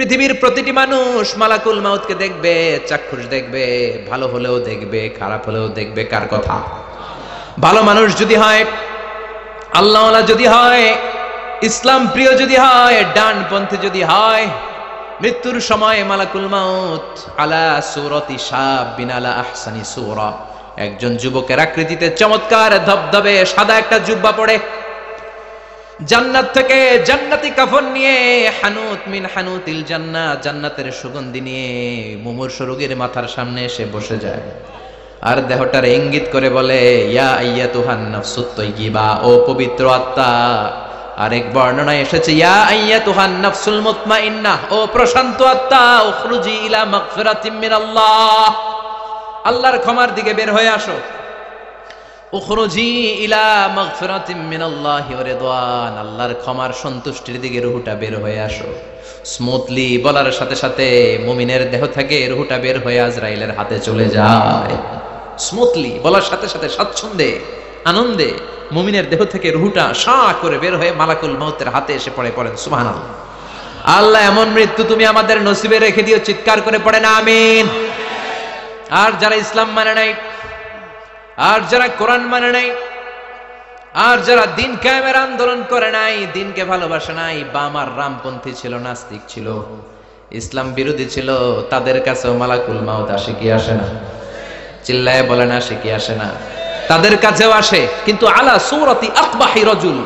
পৃথিবীর প্রতিটি মানুষ মালাকুল মাউতকে দেখবে, চাক্ষুষ দেখবে, ভালো হলেও দেখবে, খারাপ হলেও দেখবে। কার কথা? ভালো মানুষ যদি হয়, আল্লাহওয়ালা যদি হয়, ইসলাম প্রিয় যদি হয়, ডানপন্থী যদি হয়, মৃত্যুর সময় মালাকুল মাউত আলা সূরাতি শাবিন আলা আহসানি সূরা, একজন যুবকের আকৃতিতে চমৎকার ধবধবে সাদা একটা জুব্বা পরে, জান্নাত থেকে জান্নাতি কাফন নিয়ে, হানুত মিন হানুতিল জান্নাত, জান্নাতের সুগন্ধি নিয়ে মুমূর্ষু রোগীর মাথার সামনে এসে বসে যায় আর দেহটার ইঙ্গিত করে বলে, ইয়া আইয়াতুহান নাফসুত তাইয়্যিবা, ও পবিত্র আত্মা। আরেক বর্ণনায় এসেছে, ইয়া আইয়াতুহান নাফসুল মুতমাইন্নাহ, ও প্রশান্ত আত্মা, উখরুজি ইলা মাগফিরাতিম মিনাল্লাহ, আল্লাহর ক্ষমার দিকে বের হয়ে আসো। উখরুজি ইলা মাগফিরাতিম মিনাল্লাহি ওয়া রিদওয়ান, আল্লাহর ক্ষমার সন্তুষ্টির দিকে রূহটা বের হয়ে আসো। স্মুথলি বলার সাথে সাথে মুমিনের দেহ থেকে রূহটা বের হয়ে আজরাইলের হাতে চলে যায়। স্মুথলি বলার সাথে সাথে স্বাচ্ছন্দ্যে আনন্দে মুমিনের দেহ থেকে রূহটা সা করে বের হয়ে মালাকুল মাউতের হাতে এসে পড়ে। পড়েন সুবহানাল্লাহ। আল্লাহ এমন মৃত্যু তুমি আমাদের নসিবে রেখে দিও, চিৎকার করে পড়েন আমিন। আর যারা ইসলাম মানে নাই, আর যারা কোরআন মানে নাই, আর যারা দিন কায়েমের আন্দোলন করে নাই, দিনকে ভালোবাসে নাই, বাম আর রামপন্থী ছিল, নাস্তিক ছিল, ইসলাম বিরোধী ছিল, তাদের কাছেও মালাকুল মাউত আসে কি আসে না? চিল্লায় বলেন আসে কি আসে না? তাদের কাছেও আসে, কিন্তু আলা সূরাতি আকবাহি রাজুল,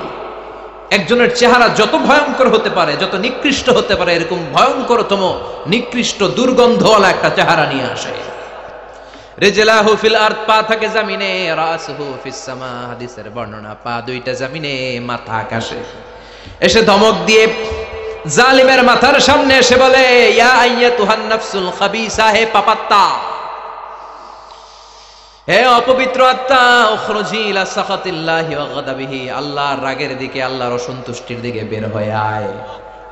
একজনের চেহারা যত ভয়ঙ্কর হতে পারে, যত নিকৃষ্ট হতে পারে, এরকম ভয়ঙ্করতম নিকৃষ্ট দুর্গন্ধওয়ালা একটা চেহারা নিয়ে আসে। রিজলাহু ফিল আরদ, পা থাকে জমিনে, রাসুহু ফিস সামা, হাদিসের বর্ণনা, পা দুইটা জমিনে, মাথা আকাশে। এসে ধমক দিয়ে জালিমের মাথার সামনে এসে বলে, ইয়া আইয়াতুহান নাফসুল খাবিসা, হে পাপাত্তা, হে অপবিত্র আত্মা, উখরুজি ইলা সাখাতিল্লাহি ওয়া গাদাবিহি, আল্লাহর রাগের দিকে, আল্লাহর অসন্তুষ্টির দিকে বের হয়ে আয়।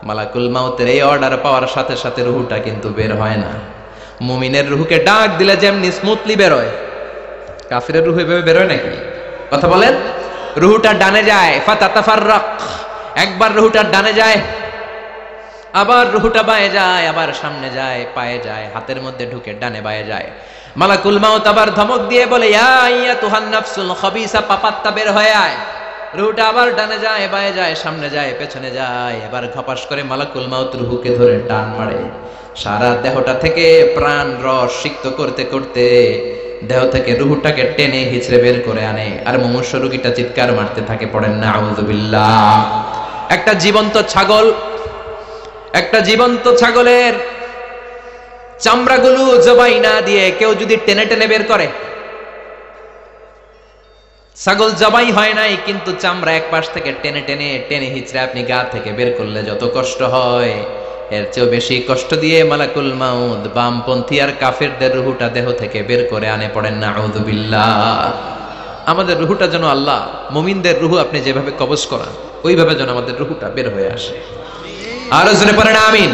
মালাকুল মাউতের এই অর্ডার পাওয়ার সাথে সাথে রূহটা কিন্তু বের হয় না। মুমিনের রূহকে ডাক দিলে যেমনি স্মুথলি বের হয়, কাফিরের রূহ এভাবে বের হয় নাকি? কথা বলেন। রূহটা ডানে যায়, ফাতাতাফাররাক, একবার রূহটা ডানে যায়, আবার রূহটা বায়ে যায়, আবার সামনে যায়, পায়ে যায়, হাতের মধ্যে ঢুকে ডানে বায়ে যায়। মালাকুল মাউত আবার ধমক দিয়ে বলে, ইয়া আইয়াতুহান নাফসুল খাবিসা, পাপাত্তা, বের হয়ে আয়। রূহটা আবার ডানে যায়, বায়ে যায়, সামনে যায়, পেছনে যায়। এবার ঘপাস করে মালাকুল মাউত রূহকে ধরে টান মারে। সারা দেহটা থেকে প্রাণ রস সিক্ত করতে করতে দেহ থেকে রূহটাকে টেনে হিচড়ে বের করে আনে। আর মুমূর্ষু রোগীটা চিৎকার মারতে থাকে। পড়েন না আউযুবিল্লাহ। একটা জীবন্ত ছাগলের চামড়াগুলো জবাই না দিয়ে কেউ যদি টেনে টেনে বের করে, ছাগল জবাই হয় নাই কিন্তু চামড়া এক পাশ থেকে টেনে টেনে টেনে হিচড়ে আপনি গা থেকে বের করলে যত কষ্ট হয়, এর চেয়েও বেশি কষ্ট দিয়ে মালাকুল মাউত বামপন্থী আর কাফেরদের রূহটা দেহ থেকে বের করে আনে। পড়েন না আউযুবিল্লাহ। আমাদের রূহটা যেন আল্লাহ, মুমিনদের রূহ আপনি যেভাবে কবজ করান, ওইভাবে যেন আমাদের রূহটা বের হয়ে আসে। আরো জোরে পড়েন আমিন।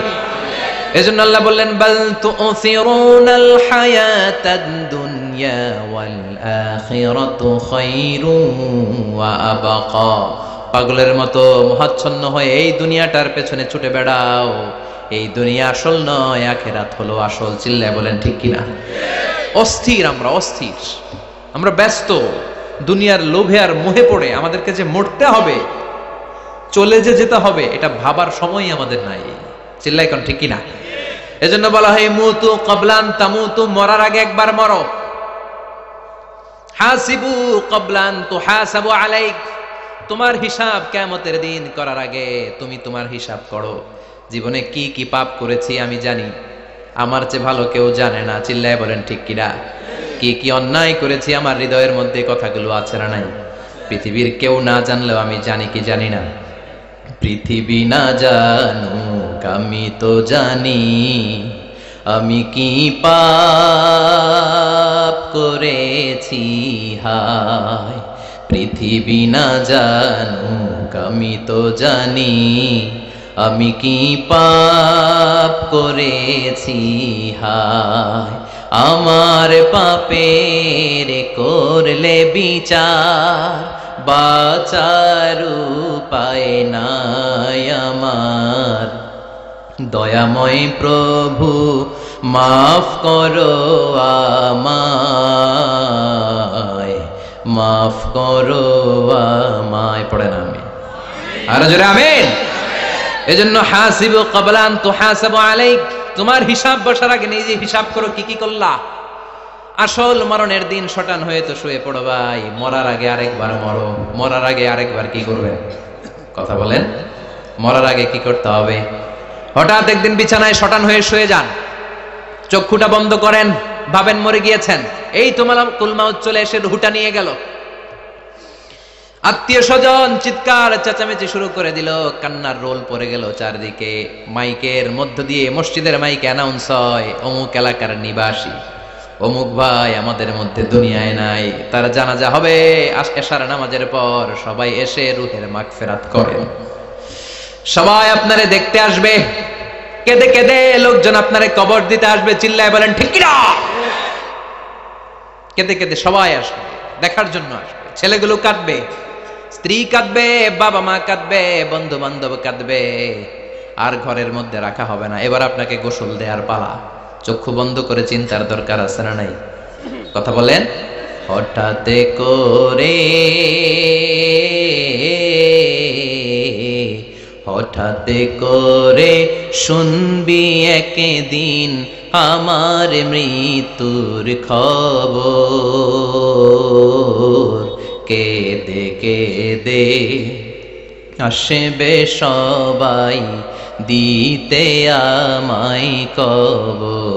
এজন্য আল্লাহ বললেন, বাল তুসিরুনাল হায়াতাদ দুনিয়া ওয়াল আখিরাতু খায়রুন ওয়া আবকা। পাগলের মতো মোহাচ্ছন্ন হয়ে এই দুনিয়াটার পেছনে ছুটে বেড়াও, এই দুনিয়া আসল নয়, আখিরাত হলো আসল। চিল্লায় বলেন ঠিক কিনা? অস্থির, আমরা ব্যস্ত দুনিয়ার লোভে আর মোহে পড়ে আমাদেরকে যে মরতে হবে, চলে যেতে হবে, এটা ভাবার সময়ই আমাদের নাই। চিল্লাই কোন ঠিক কিনা? এজন্য বলা হয় মুতু ক্বাবলান তামুতু, মরার আগে একবার মরো। হাসিবু ক্বাবলান তুহাসাবু আলাইক, তোমার হিসাব কিয়ামতের দিন করার আগে তুমি তোমার হিসাব করো। জীবনে কি কি পাপ করেছি আমি জানি, আমার চেয়ে ভালো কেউ জানে না। চিল্লায় বলেন ঠিক কিনা? কি কি অন্যায় করেছি আমার হৃদয়ের মধ্যে কথাগুলো আছে না নাই? পৃথিবীর কেউ না জানলেও আমি জানি কি জানি না? পৃথিবী না জানুক আমি তো জানি, আমি কি পাপ করেছি হায়। পৃথিবী না জানুক আমি তো জানি, আমি কি পাপ করেছি হায়। আমার পাপের করলে বিচার, বাঁচার উপায় নাই আমার। দয়াময় প্রভু মাফ করো আমায়, মাফ করো আমায়। পড়ে না আমিন? আরো জোরে আমিন। এজন্য হাসিবু ক্বাবলা আন তুহাসাবু আলাইক, তোমার হিসাব বসার আগে নিজে হিসাব করো কি কি করলা। আসল মরণের দিন শটান হয়ে তো শুয়ে পড়ো ভাই, মরার আগে আরেকবার মরো। মরার আগে আরেকবার কি করবেন? কথা বলেন, মরার আগে কি করতে হবে? হঠাৎ একদিন বিছানায় শটান হয়ে শুয়ে যান, চক্ষুটা বন্ধ করেন, ভাবেন মরে গিয়েছেন, এই তোমার কুলমাউত চলে এসে রুহুটা নিয়ে গেল। আত্মীয় স্বজন চিৎকার চেঁচামেচি শুরু করে দিল, কান্নার রোল পড়ে গেল চারদিকে। মাইকের মধ্য দিয়ে, মসজিদের মাইকে অ্যানাউন্স হয়, অমুক এলাকার নিবাসী অমুক ভাই আমাদের মধ্যে দুনিয়ায় নাই, তার জানাজা হবে এশার নামাজের পর, সবাই এসে রুহের মাগফিরাত করেন। সবাই আপনারে দেখতে আসবে, কেঁদে কেঁদে লোকজন আপনারে কবর দিতে আসবে। চিল্লায় বলেন ঠিক কি না? কেঁদে কেঁদে সবাই আসবে, দেখার জন্য আসবে। ছেলেগুলো কাঁদবে, স্ত্রী কাঁদবে, বাবা মা কাঁদবে, বন্ধু বান্ধব কাঁদবে, আর ঘরের মধ্যে রাখা হবে না। এবার আপনাকে গোসল দেওয়ার পালা। চক্ষু বন্ধ করে চিন্তার দরকার আছে না নাই? কথা বলেন। হঠাৎ করে, হঠাৎ করে শুনবি একদিন আমার মৃত্যুর খবর, কেঁদে কেঁদে আসবে সবাই দিতে আমায় কবর,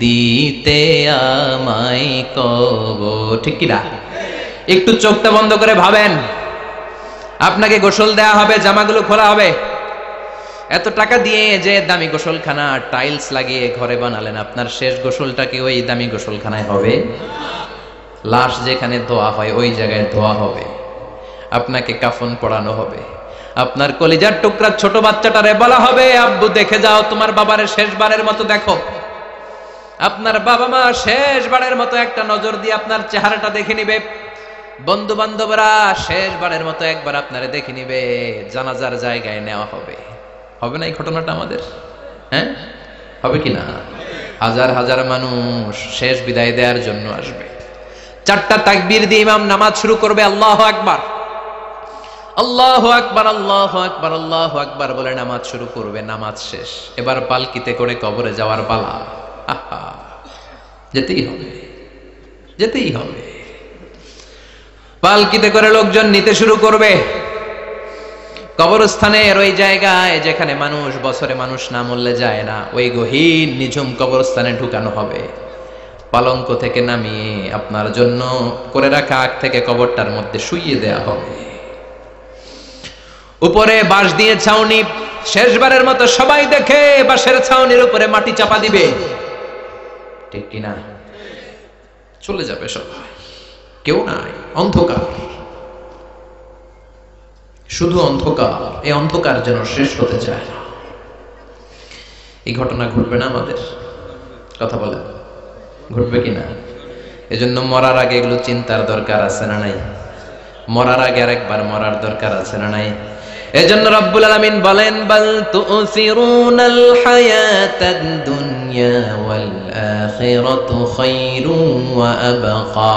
দিতে আমায় কবর। ঠিক কি না? একটু চোখটা বন্ধ করে ভাবেন, আপনাকে গোসল দেয়া হবে, জামাগুলো খোলা হবে। এত টাকা দিয়ে যে দামি গোসলখানা টাইলস লাগিয়ে ঘরে বানালেন, আপনার শেষ গোসলটা কি ওই দামি গোসলখানায় হবে? লাশ যেখানে ধোয়া হয় ওই জায়গায় ধোয়া হবে। আপনাকে কাফন পরানো হবে। আপনার কলিজার টুকরা ছোট বাচ্চাটারে বলা হবে, আব্বু দেখে যাও তোমার বাবারে শেষবারের মতো দেখো। আপনার বাবা মা শেষবারের মতো একটা নজর দিয়ে আপনার চেহারাটা দেখে নিবে। বন্ধু বান্ধবরা শেষবারের মতো একবার আপনারে দেখে নিবে। জানাজার জায়গায় নেওয়া হবে। হবে না এই ঘটনাটা আমাদের? হ্যাঁ, হবে কি না? হাজার হাজার মানুষ শেষ বিদায় দেওয়ার জন্য আসবে। চারটা তাকবীর দিয়ে ইমাম নামাজ শুরু করবে। আল্লাহু আকবার, আল্লাহু আকবার, আল্লাহু আকবার, আল্লাহু আকবার বলে নামাজ শুরু করবে। নামাজ শেষ, এবার পালকিতে করে কবরে যাওয়ার পালা। আহা, যেতেই হবে, যেতেই হবে। পালকিতে করে লোকজন নিতে শুরু করবে। কবরস্থানের ওই জায়গায় যেখানে মানুষ বছরে মানুষ না মরলে যায় না, ওই গহীন নিঝুম কবরস্থানে ঢুকানো হবে। পালঙ্ক থেকে নামিয়ে আপনার জন্য করে রাখা আগ থেকে কবরটার মধ্যে শুইয়ে দেয়া হবে। উপরে বাঁশ দিয়ে ছাউনি, শেষবারের মতো সবাই দেখে বাঁশের ছাউনির উপরে মাটি চাপা দিবে। ঠিক কিনা? চলে যাবে সবাই, কেউ নাই, অন্ধকার, শুধু অন্ধকার। এই অন্ধকার যেন শেষ হতে চায় না। এই ঘটনা ঘটবে না আমাদের? কথা বলেন, ঘটবে কিনা? এজন্য মরার আগে এগুলো চিন্তার দরকার আছে না নাই? মরার আগে আরেকবার মরার দরকার আছে না নাই? এজন্য রব্বুল আলামিন বলেন, বাল তুসিরুনাল হায়াতাদ দুনিয়া ওয়াল আখিরাতু খায়রুন ওয়া আবকা।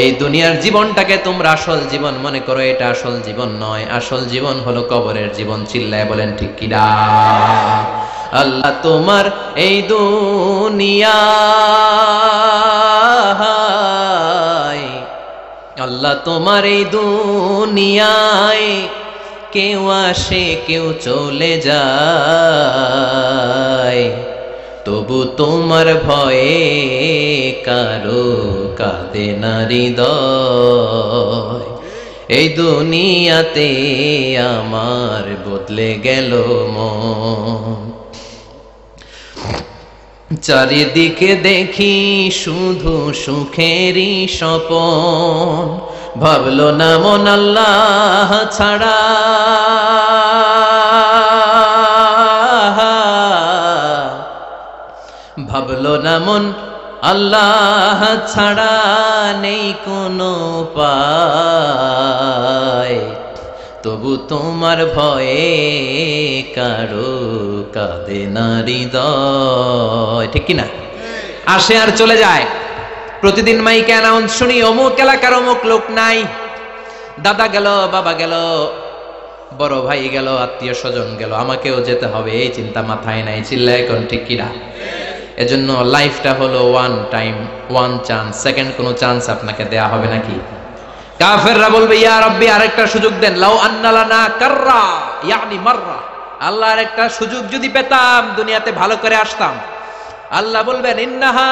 এই দুনিয়ার জীবনটাকে তোমরা আসল জীবন মনে করো, এটা আসল জীবন নয়। আসল জীবন হলো কবরের জীবন। চিল্লায় বলেন ঠিক কি না? আল্লাহ তোমার এই দুনিয়ায়, আল্লাহ তোমার এই দুনিয়ায় কেউ আসে কেউ চলে যায়, তবু তোমার ভয়ে কারো কাঁদে না হৃদয়। এই দুনিয়াতে আমার বদলে গেল মন। চারিদিকে দেখি শুধু সুখেরই স্বপন, ভাবলো না মন আল্লাহ ছাড়া, ভাবলো না মন আল্লাহ ছাড়া নেই কোনো উপায়। তবু তোমার ভয়ে কারো কাঁদে না হৃদয়, ঠিক কিনা? আসে আর চলে যায়। প্রতিদিন মাইকে অ্যানাউন্স শুনি, অমুক এলাকার অমুক লোক নাই, দাদা গেল, বাবা গেল, বড় ভাই গেল, আত্মীয় স্বজন গেল, আমাকেও যেতে হবে, এই চিন্তা মাথায় নাই। চিল্লা এখন, ঠিক কিনা? এজন্য লাইফটা হলো one time, one chance, second কোনো চান্স আপনাকে দেয়া হবে নাকি? কাফেররা বলবে, ইয়া রাব্বি আরেকটা সুযোগ দেন, লাউ আন্না লানা কাররা ইয়ানি মাররা, আল্লাহ আরেকটা সুযোগ যদি পেতাম দুনিয়াতে ভালো করে আসতাম। আল্লাহ বলবেন, ইন্নাহা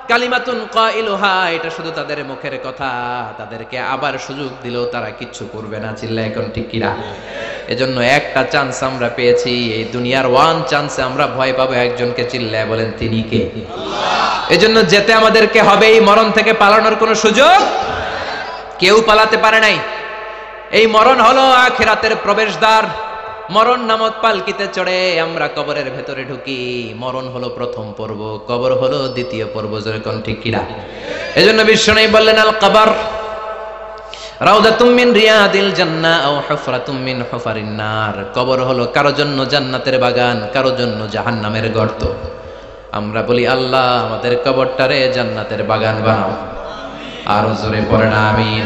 কালিমাতুন কাইলুহা, এটা শুধু তাদের মুখের কথা, তাদেরকে আবার সুযোগ দিলেও তারা কিচ্ছু করবে না। চিল্লা এখন, ঠিক কিনা? এজন্য একটা চান্স আমরা পেয়েছি, এই দুনিয়ার ওয়ান চান্সে আমরা ভয় পাবো একজনকে। চিল্লায় বলেন, তিনি কে? আল্লাহ। এজন্য যেতে আমাদেরকে হবে, এই মরণ থেকে পালানোর কোনো সুযোগ কেউ পালাতে পারে নাই। এই মরণ হলো আখিরাতের প্রবেশদ্বার। মরণ নামক পালকিতে চড়ে আমরা কবরের ভেতরে ঢুকি। মরণ হলো প্রথম পর্ব, কবর হলো দ্বিতীয় পর্ব। যেরকম, ঠিক কিনা? এজন্য বিশ্বনবী বললেন, আল কবর রাউদাতুম মিন রিয়াদিল জান্নাহ আও হুফরাতুম মিন হুফারিন নার। কবর হলো কারো জন্য জান্নাতের বাগান, কারো জন্য জাহান্নামের গর্ত। আমরা বলি, আল্লাহ আমাদের কবরটারে জান্নাতের বাগান বানাও। আরো জোরে পড়েন আমিন।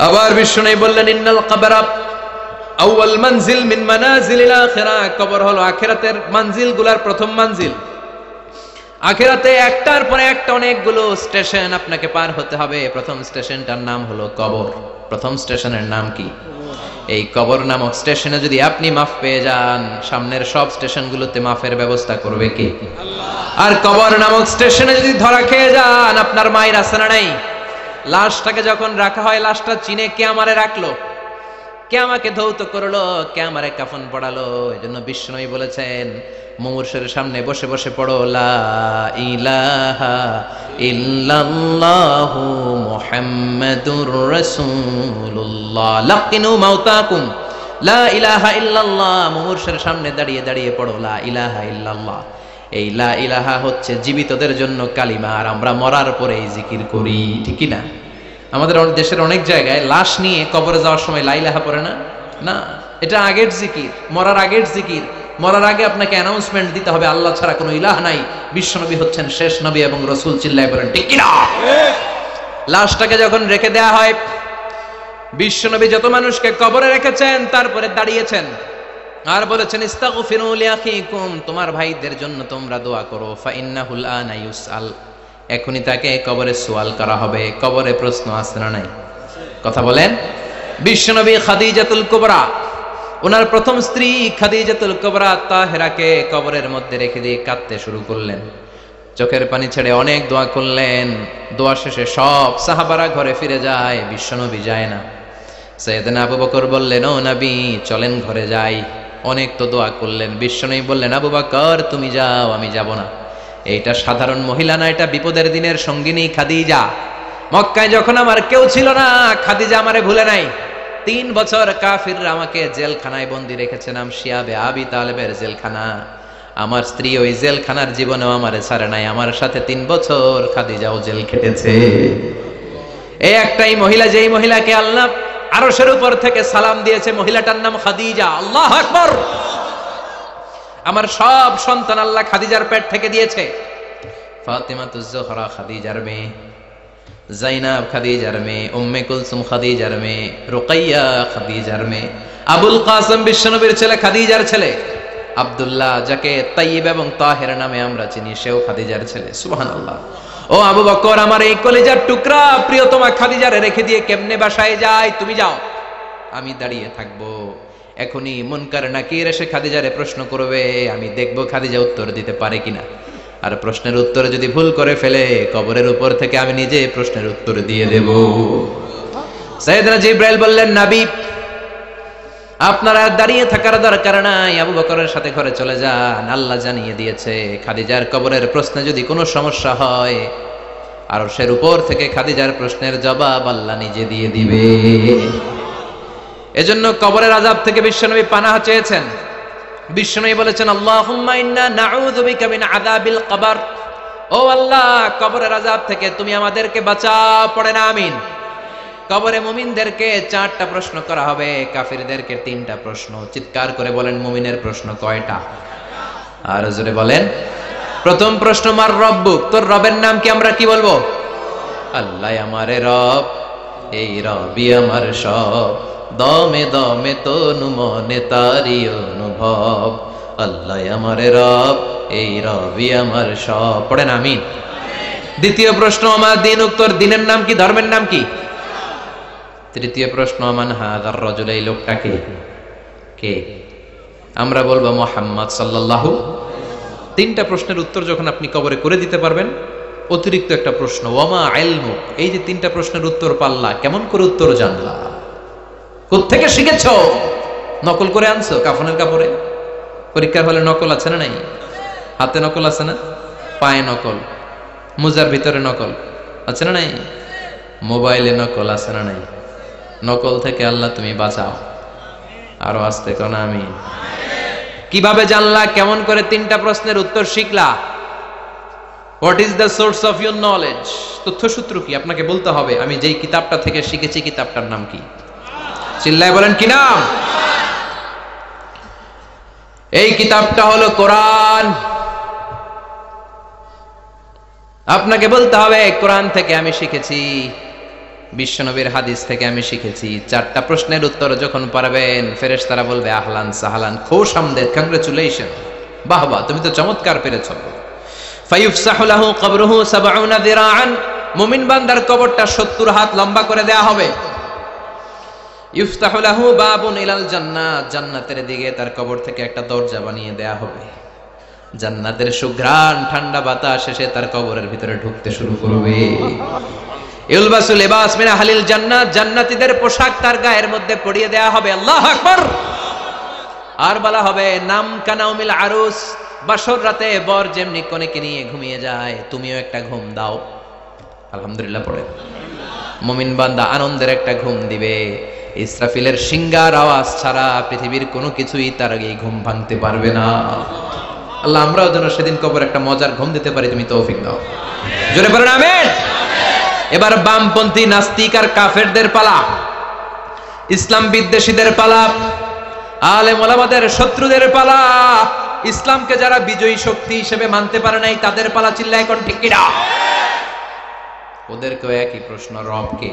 আবার বিশ্বনবী বললেন, ইন্নাল কবরা আউয়াল মানজিল মিন মানাজিলিল আখিরাহ। কবর হলো আখিরাতের মানজিলগুলোর প্রথম মানজিল। আখিরাতে একটার পরে একটা অনেকগুলো স্টেশন আপনাকে পার হতে হবে। প্রথম স্টেশনটার নাম হলো কবর। প্রথম স্টেশনের নাম কি? এই কবর নামক স্টেশনে যদি আপনি মাফ পেয়ে যান, সামনের সব স্টেশনগুলোতে মাফের ব্যবস্থা করবে কে? আল্লাহ। আর কবর নামক স্টেশনে যদি ধরা খেয়ে যান, আপনার মায়ের আছে না নাই? লাশটাকে যখন রাখা হয়, লাশটা চিনে কে আমারে রাখলো, কে আমাকে ধৌত করলো, কে আমারে কাফন পড়ালো। এজন্য বিশ্বনবী বলেছেন, মুমূর্ষের সামনে বসে বসে পড়ো, লা ইলাহা ইল্লাল্লাহু মুহাম্মাদুর রাসূলুল্লাহ। লাকিনু মাউতাকুম, লা ইলাহা ইল্লাল্লাহ। মুমূর্ষের সামনে দাঁড়িয়ে দাঁড়িয়ে পড়ো, লা ইলাহা ইল্লাল্লাহ। এই লা ইলাহা হচ্ছে জীবিতদের জন্য কালিমা, আর আমরা মরার পরে এই জিকির করি, ঠিক কি না? আমাদের দেশের অনেক জায়গায় লাশ নিয়ে কবরে যাওয়ার সময় লা ইলাহা পড়ে না। না, এটা আগের জিকির, মরার আগের জিকির। মরার আগে আপনাকে অ্যানাউন্সমেন্ট দিতে হবে, আল্লাহ ছাড়া কোনো ইলাহ নাই, বিশ্বনবী হচ্ছেন শেষ নবী এবং রাসূল। চিল্লায় বলেন, ঠিক কি না? লাশটাকে যখন রেখে দেয়া হয়, বিশ্বনবী যত মানুষকে কবরে রেখেছেন তারপরে দাঁড়িয়েছেন আর বলেছেন, ইস্তাগফিরু লিআখিকুম, তোমার ভাইদের জন্য তোমরা দোয়া করো। ফাইন্নাহুল আনা ইউসআল, এখনই তাকে কবরে সওয়াল করা হবে। কবরে প্রশ্ন আছে না নাই? কথা বলেন। বিশ্বনবী খাদিজাতুল কুবরা, ওনার প্রথম স্ত্রী খাদিজাতুল কুবরা তাহেরাকে কবরের মধ্যে রেখে দিয়ে কাঁদতে শুরু করলেন। চোখের পানি ছেড়ে অনেক দোয়া করলেন। দোয়া শেষে সব সাহাবারা ঘরে ফিরে যায়, বিশ্বনবী যায় না। সাইয়েদনা আবু বকর বললেন, ও নবী চলেন ঘরে যাই। অনেক তো দোয়া করলেন। বিশ্বনবী বললেন, আবু বকর তুমি যাও, আমি যাব না। এইটা সাধারণ মহিলা না, এটা বিপদের দিনের সঙ্গিনী খাদিজা। মক্কায় যখন আমার কেউ ছিল না, খাদিজা আমারে ভুলে নাই। 3 বছর কাফিররা আমাকে জেলখানায় বন্দি রেখেছিলাম, শিয়াবে আবি তালেবের জেলখানা। আমার স্ত্রী ওই জেলখানার জীবনেও আমারে ছাড়ে নাই। আমার সাথে 3 বছর খাদিজাও জেল খেটেছে। এই একটাই মহিলা, যেই মহিলাকে আল্লাহ আরশের উপর থেকে সালাম দিয়েছে, মহিলাটার নাম খাদিজা। আল্লাহু আকবার। আমার সব সন্তান আল্লাহ খাদিজার পেট থেকে দিয়েছে। ফাতিমাতুজ জোহরা খাদিজার মেয়ে, জাইনাব খাদিজার মেয়ে, উম্মে কুলসুম খাদিজার মেয়ে, রুকাইয়া খাদিজার মেয়ে, আবুল কাসেম বিশ্বনবীর ছেলে খাদিজার ছেলে, আব্দুল্লাহ যাকে তাইয়্যিব এবং তাহের নামে আমরা চিনি, সেও খাদিজার ছেলে। সুবহানাল্লাহ। ও আবু বকর, আমার এই কলিজার টুকরা প্রিয়তমা খাদিজারে রেখে দিয়ে কেমনে বাসায় যায়? তুমি যাও, আমি দাঁড়িয়ে থাকবো। এখনই মুনকার নাকির এসে খাদিজারে প্রশ্ন করবে, আমি দেখবো খাদিজা উত্তর দিতে পারে কিনা। আর প্রশ্নের উত্তরে যদি ভুল করে ফেলে, কবরের উপর থেকে আমি নিজে প্রশ্নের উত্তর দিয়ে দেব। সাইয়েদনা জিবরাইল বললেন, নবী আপনারা দাঁড়িয়ে থাকার দরকার নাই, আবু বকরের সাথে ঘরে চলে যান। আল্লাহ জানিয়ে দিয়েছে, খাদিজার কবরের প্রশ্নে যদি কোনো সমস্যা হয়, আরশের উপর থেকে খাদিজার প্রশ্নের জবাব আল্লাহ নিজে দিয়ে দিবে। এজন্য কবরের আযাব থেকে বিশ্বনবী পানাহ চেয়েছেন। বিশ্বনবী বলেছেন, আল্লাহুম্মা ইন্না নাউযু বিকা মিন আযাবিল কবর। ও আল্লাহ, কবরের আযাব থেকে তুমি আমাদেরকে বাঁচাও। পড়েন আমিন। কবরে মুমিনদেরকে 4টা প্রশ্ন করা হবে, কাফিরদেরকে 3টা প্রশ্ন। চিৎকার করে বলেন মুমিনের প্রশ্ন কয়টা? আর জোরে বলেন। প্রথম প্রশ্ন, মার রব্বুক, তোর রবের নাম কি? আমরা কি বলবো? আল্লাহ আমারে রব, এই রবি আমার সব, দমে দমে তনু মনে তারি অনুভব। আল্লাহ আমারে রব, এই রবি আমার সব। পড়েন আমিন। দ্বিতীয় প্রশ্ন, আমার দিন, তোর দিনের নাম কি? ধর্মের নাম কি? তৃতীয় প্রশ্ন, মান হাযার রাজুল, এই লোকটা কে? কে? আমরা বলবো মুহাম্মদ সাল্লাল্লাহু। 3টা প্রশ্নের উত্তর যখন আপনি কবরে করে দিতে পারবেন, অতিরিক্ত একটা প্রশ্ন, ওয়ামা ইলমুক, এই যে 3টা প্রশ্নের উত্তর পাল্লা, কেমন করে উত্তর জানলা? কোত্থেকে শিখেছো? নকল করে আনছো কাফনের কাপড়ে? পরীক্ষার হলে নকল আছে না নাই? হাতে নকল আছে না? পায়ে নকল, মোজার ভিতরে নকল আছে না নাই? মোবাইলে নকল আছে না নাই? নকল থেকে আল্লাহ তুমি বাঁচাও। আরো আসতে কোন আমি। কিভাবে জানলা? কেমন করে 3টা প্রশ্নের উত্তর শিখলা? What is the source of your knowledge? তথ্যসূত্র কি? আপনাকে বলতে হবে আমি যেই কিতাবটা থেকে শিখেছি কিতাবটার নাম কি? চিল্লায় বলেন কি নাম? এই কিতাবটা হলো কোরআন। আপনাকে বলতে হবে কোরআন থেকে আমি শিখেছি, বিশ্বনবীর হাদিস থেকে আমি শিখেছি। 4টা প্রশ্নের উত্তর যখন পারবেন, ফেরেশতারা বলবে আহলান সাহলান, খুশ আমদেদ, কংগ্রেচুলেশন, বাহ বাহ, তুমি তো চমৎকার পেরেছো। ফায়ুফসাহু লাহু কবরুহু 70 যিরাআন, মুমিন বান্দার কবরটা 70 হাত লম্বা করে দেয়া হবে। ইফতাহু লাহু বাবুন ইলাল জান্নাহ, জান্নাতের দিকে তার কবর থেকে একটা দরজা বানিয়ে দেয়া হবে। জান্নাতের সুঘ্রাণ ঠান্ডা বাতাস এসে তার কবরের ভিতরে ঢুকতে শুরু করবে। ইলবাসু লিবাস মিন আহলিল জান্নাত, জান্নাতীদের পোশাক তার গায়ের মধ্যে পরিয়ে দেয়া হবে। আল্লাহু আকবার। আর বলা হবে নাম কানাউমিল আরুস, বাসর রাতে বর যেমনি কনেকে নিয়ে ঘুমিয়ে যায়, তুমিও একটা ঘুম দাও। আলহামদুলিল্লাহ পড়ে। মুমিন বান্দা আনন্দের একটা ঘুম দিবে। ইসরাফিলের সিংগার আওয়াজ ছাড়া পৃথিবীর কোনো কিছুই তার এই ঘুম ভাঙতে পারবে না। আল্লাহ আমরাও যেন সেদিন কবর একটা মজার ঘুম দিতে পারি, তুমি তৌফিক দাও। জোরে বলেন আমিন। এবার বামপন্থী নাস্তিক আর কাফেরদের পালা, ইসলাম বিদ্বেষীদের পালা, আলেম ওলামাদের শত্রুদের পালা, ইসলামকে যারা বিজয়ী শক্তি হিসেবে মানতে পারে নাই তাদের পালা। চিল্লায় এখন ঠিক কিনা? ওদেরকেও একই প্রশ্ন, রব কে?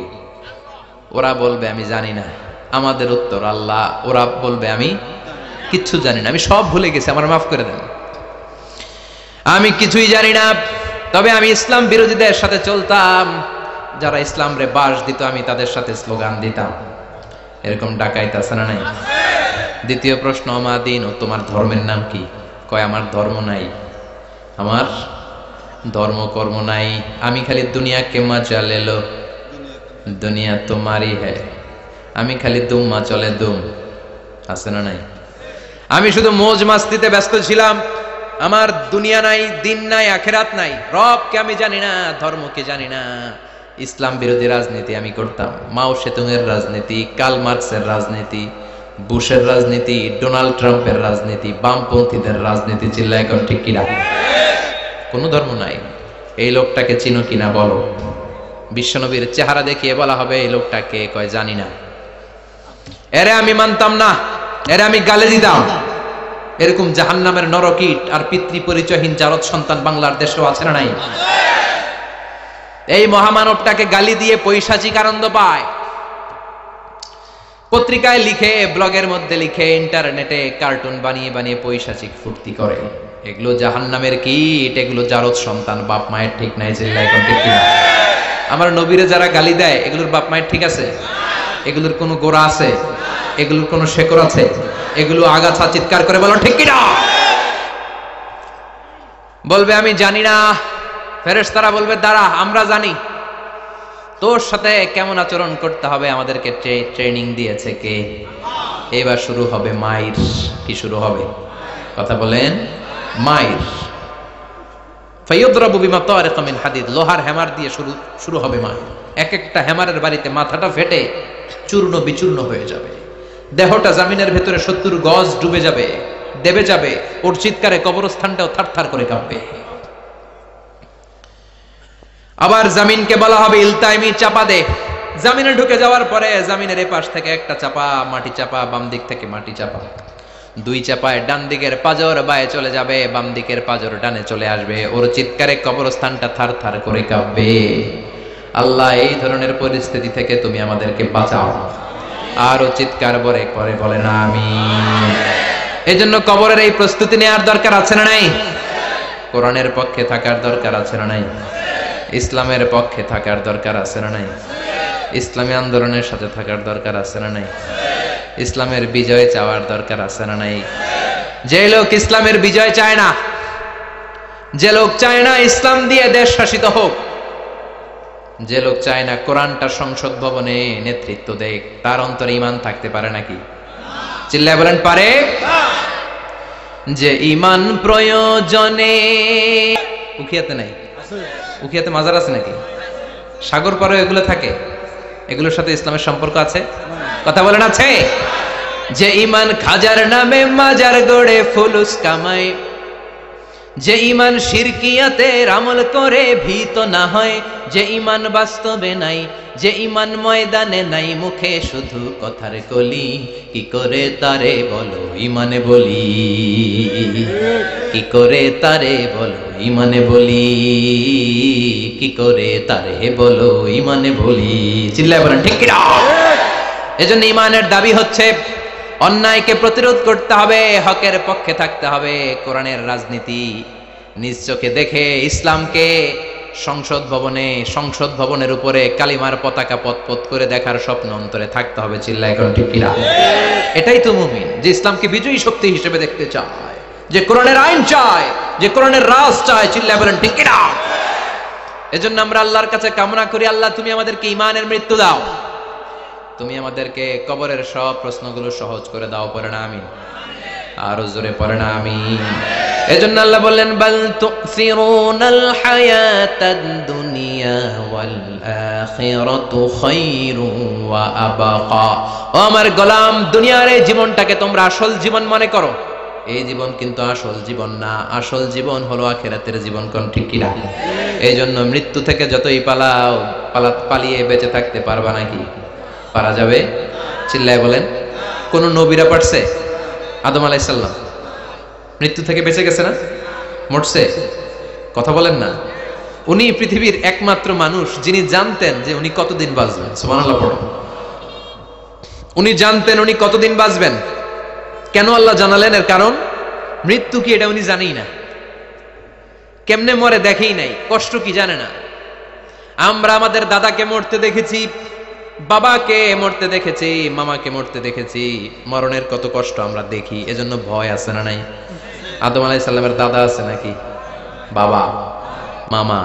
ওরা বলবে আমি জানি না। আমাদের উত্তর আল্লাহ। ওরা বলবে আমি কিচ্ছু জানি না, আমি সব ভুলে গেছি, আমার মাফ করে দেন, আমি কিছুই জানি না। তবে আমি ইসলাম বিরোধীদের সাথে চলতাম, যারা ইসলাম রে বাস দিত আমি তাদের সাথে স্লোগান দিতাম। এরকম ডাকাইত আছে না নাই? দ্বিতীয় প্রশ্ন, আমা দিন, ও তোমার ধর্মের নাম কি? কয় আমার ধর্ম নাই, আমার ধর্ম কর্ম নাই, আমি খালি দুনিয়া কে মজা লেলো, দুনিয়া তোমারই হ্যায়, আমি খালি দুম্মা চলে দুম, আছে না নাই? আমি শুধু মৌজ মাস্তিতে ব্যস্ত ছিলাম, আমার দুনিয়া নাই, দিন নাই, আখেরাত নাই, রবকে আমি জানি না, ধর্মকে জানি না। ইসলাম বিরোধী রাজনীতি আমি করতাম, মাও সেতুংয়ের রাজনীতি, কার্ল মার্কসের রাজনীতি, বুশের রাজনীতি, ডোনাল্ড ট্রাম্পের রাজনীতি, বামপন্থীদের রাজনীতি। চিল্লায় এখন ঠিক কিনা? কোনো ধর্ম নাই। এই লোকটাকে চিনো কিনা বলো? বিশ্বনবীর চেহারা দেখিয়ে বলা হবে এই লোকটাকে, কয় জানি না। এরে আমি মানতাম না, এরে আমি গালে দিতাম। এরকম জাহান্নামের নরকীট আর পিতৃ পরিচয়হীন জারদ সন্তান বাংলার দেশেও আছে না নাই? এই মহামানবটাকে গালি দিয়ে পৈশাচিক আনন্দ পায়। পত্রিকায় লিখে, ব্লগের মধ্যে লিখে, ইন্টারনেটে কার্টুন বানিয়ে বানিয়ে পৈশাচিক ফুর্তি করে। এগুলো জাহান্নামের কীট, এগুলো জারদ সন্তান, বাপ মায়ের ঠিক নাই। চিল্লায় এখন ঠিক কিনা? আমার নবীরে যারা গালি দেয় এগুলোর বাপ মায়ের ঠিক আছে? এগুলোর কোনো গোড়া আছে? এগুলোর কোনো শেকড় আছে? এগুলো আগাছা। চিৎকার করে বলো ঠিক কিনা? বলবে আমি জানি না। ফেরেশতারা বলবে দাঁড়া, আমরা জানি। তোর সাথে কেমন আচরণ করতে হবে আমাদেরকে ট্রেনিং দিয়েছে কে? এবার শুরু হবে মাইর। কি শুরু হবে? কথা বলেন। মাইর। ফায়ুদরাবু বিমা তারিকা মিন হাদিদ, লোহার হ্যামার দিয়ে শুরু হবে মাইর। এক একটা হ্যামারের বাড়িতে মাথাটা ফেটে চূর্ণ বিচূর্ণ হয়ে যাবে, দেহটা জামিনের ভেতরে 70 গজ ডুবে যাবে, দেবে যাবে। ওর চিৎকারে কবরস্থানটাও থারথার করে কাঁপবে। আবার জামিনকে বলা হবে ইলতাইমি, চাপা দে, জামিনে ঢুকে যাওয়ার পরে জামিনের এই পাশ থেকে একটা চাপা মাটি চাপা, বাম দিক থেকে মাটি চাপা, দুই চাপায় ডান দিকের পাজর বায়ে চলে যাবে, বাম দিকের পাজর ডানে চলে আসবে। ওর চিৎকারে কবরস্থানটা থার থার করে কাঁপবে। আল্লাহ, এই ধরনের পরিস্থিতি থেকে তুমি আমাদেরকে বাঁচাও। আর ও চিৎকার করে বলে না আমিন। এই জন্য কবরের এই প্রস্তুতি নেওয়ার দরকার আছে না নাই? কোরআনের পক্ষে থাকার দরকার আছে না নাই? ইসলামের পক্ষে থাকার দরকার আছে না নাই? ইসলামী আন্দোলনের সাথে থাকার দরকার আছে না নাই? ইসলামের বিজয় চাওয়ার দরকার আছে না নাই? যে লোক ইসলামের বিজয় চায় না, যে লোক চায় না ইসলাম দিয়ে দেশ শাসিত হোক, যে লোক চায় না কোরআনটা সংসদ ভবনে নেতৃত্ব দেয়, তার অন্তরে ঈমান থাকতে পারে নাকি? চিল্লায় বলেন পারে? যে ঈমান প্রয়োজনে, উখিয়াতে নাই, উখিয়াতে মাজার আছে নাকি? সাগর পারে এগুলো থাকে, এগুলোর সাথে ইসলামের সম্পর্ক আছে? কথা বলেন আছে? যে ঈমান খাজার নামে মাজার গড়ে ফুলুস কামায়, যে ঈমান শিরকিয়াতের আমল করে ভীত না হয়, যে ঈমান বাস্তবে নাই, যে ঈমান ময়দানে নাই, মুখে শুধু কথার কলি, কি করে তারে বলো ঈমানে বলি, কি করে তারে বলো ঈমানে বলি, কি করে তারে বলো ঈমানে বলি। চিল্লায় বলেন ঠিক কি না? এজন্য ঈমানের দাবি হচ্ছে অন্যায়কে প্রতিরোধ করতে হবে, হকের পক্ষে থাকতে হবে। কোরআনের রাজনীতি নিজ চোখে দেখে ইসলামকে সংসদ ভবনের উপরে কালিমার পতাকা পতপত করে দেখার স্বপ্ন অন্তরে থাকতে হবে। চিল্লায় এখন ঠিক কিনা? এটাই তো মুমিন, যে ইসলামকে বিজয়ী শক্তি হিসেবে দেখতে চায়, যে কোরআনের আইন চায়, যে কোরআনের রাজ চায়। চিল্লায় বলেন ঠিক কিনা? এজন্য আমরা আল্লাহর কাছে কামনা করি, আল্লাহ তুমি আমাদেরকে ঈমানের মৃত্যু দাও, তুমি আমাদেরকে কবরের সব প্রশ্নগুলো সহজ করে দাও। পড়ে না আমিন? আরো জোরে পড়ে না আমিন? এজন্য আল্লাহ বললেন বাল তুসিরুনাল হায়াতাদ দুনিয়া ওয়াল আখিরাতু খায়রু ওয়া আবাকা। ও আমার গোলাম, দুনিয়ার এই জীবনটাকে তোমরা আসল জীবন মনে করো, এই জীবন কিন্তু আসল জীবন না। আসল জীবন হলো আখিরাতের জীবন। কোন ঠিক কিনা? এই জন্য মৃত্যু থেকে যতই পালিয়ে বেঁচে থাকতে পারবা নাকি? পারা যাবে? চিল্লায় বলেন। কোন নবীরা পারছে? আদম আলাইহিস সালাম মৃত্যু থেকে বেঁচে গেছে না? মরছে? কথা বলেন না। উনি পৃথিবীর একমাত্র মানুষ যিনি জানতেন যে উনি কতদিন বাঁচবেন। সুবহানাল্লাহ পড়ো। উনি জানতেন উনি কতদিন বাঁচবেন। কেন আল্লাহ জানালেন? এর কারণ মৃত্যু কি এটা উনি জানেই না, কেমনে মরে দেখেই নাই, কষ্ট কি জানে না। আমরা আমাদের দাদাকে মরতে দেখেছি, বাবাকে মরতে দেখেছি, মামাকে মরতে দেখেছি, মরণের কত কষ্ট আমরা দেখি, এজন্য ভয় আছে না নাই? আদম আলাইহিস সালামের দাদা আছে নাকি? বাবা, মামা,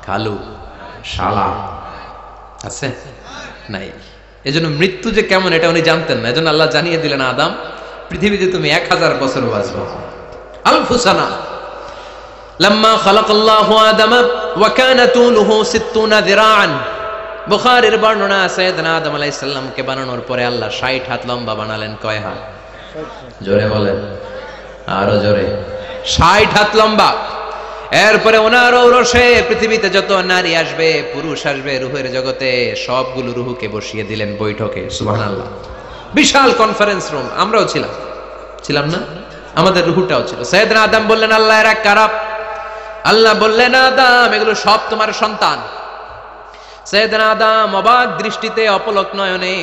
খালু, শালা আছে নাই? এজন্য মৃত্যু যে কেমন এটা উনি জানতেন না। এজন্য আল্লাহ জানিয়ে দিলেন, আদম পৃথিবীতে তুমি 1000 বছর বাঁচবে। আলফু সানা। লাম্মা খালাকাল্লাহু আদামা ওয়া কানা তুলুহু 60 যিরাআন। বুখারীর বর্ণনা, সাইয়েদনা আদম আলাইহিস সালামকে বানানোর পরে আল্লাহ 60 হাত লম্বা বানালেন। কয় হাত? জোরে বলেন, আরো জোরে। 60 হাত লম্বা। এরপরে ওনার ঔরসে পৃথিবীতে যত নারী আসবে, পুরুষ আসবে রূহের জগতে, সবগুলো রূহকে বসিয়ে দিলেন বৈঠকে। সুবহানাল্লাহ। বিশাল কনফারেন্স রুম। আমরাও ছিলাম না? আমাদের রূহটাও ছিল। সাইয়েদনা আদম বললেন, আল্লাহ এরা কারা? আল্লাহ বললেন, আদম এগুলো সব তোমার সন্তান। সাইয়েদনা আদম অবাক দৃষ্টিতে অপলক নয়নে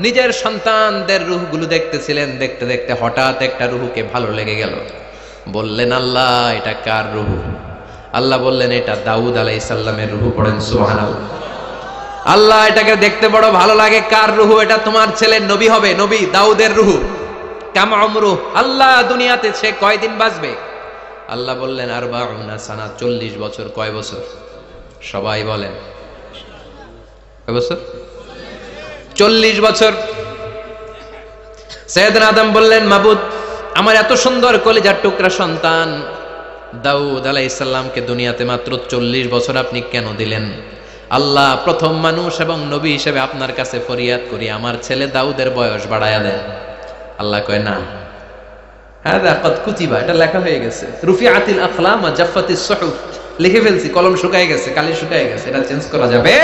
নিজের সন্তানদের রূহগুলো দেখতেছিলেন। দেখতে দেখতে হঠাৎ একটা রূহকে ভালো লেগে গেল। বললেন, আল্লাহ এটা কার রূহ? আল্লাহ বললেন, এটা দাউদ আলাইহিস সালামের রূহ। পড়েন সুবহানাল্লাহ। আল্লাহ এটাকে দেখতে বড় ভালো লাগে, কার রূহ? এটা তোমার ছেলে নবী হবে, নবী দাউদের রূহ। কাম উমরু, আল্লাহ দুনিয়াতে সে কয়দিন বাঁচবে? আল্লাহ বললেন, 40 সানা, 40 বছর। কয় বছর? সবাই বলেন কয় বছর? 40 বছর। সাইয়েদনা আদম বললেন, মাবুদ আমার এত সুন্দর কলিজার টুকরা সন্তান দাউদ আলাইহিস সালামকে দুনিয়াতে মাত্র 40 বছর আপনি কেন দিলেন? আল্লাহ প্রথম মানুষ এবং নবী হিসেবে আপনার কাছে ফরিয়াদ করি, আমার ছেলে দাউদের বয়স বাড়ায়া দেন। আল্লাহ কয় না, হাদা কদ কুতিবা, এটা লেখা হয়ে গেছে। রুফিআতিল আকলাম ওয়া জাফফাতিস সুহুফ, লিখে ফেলছি, কলম শুকায় গেছে, কালি শুকায় গেছে, এটা চেঞ্জ করা যাবে।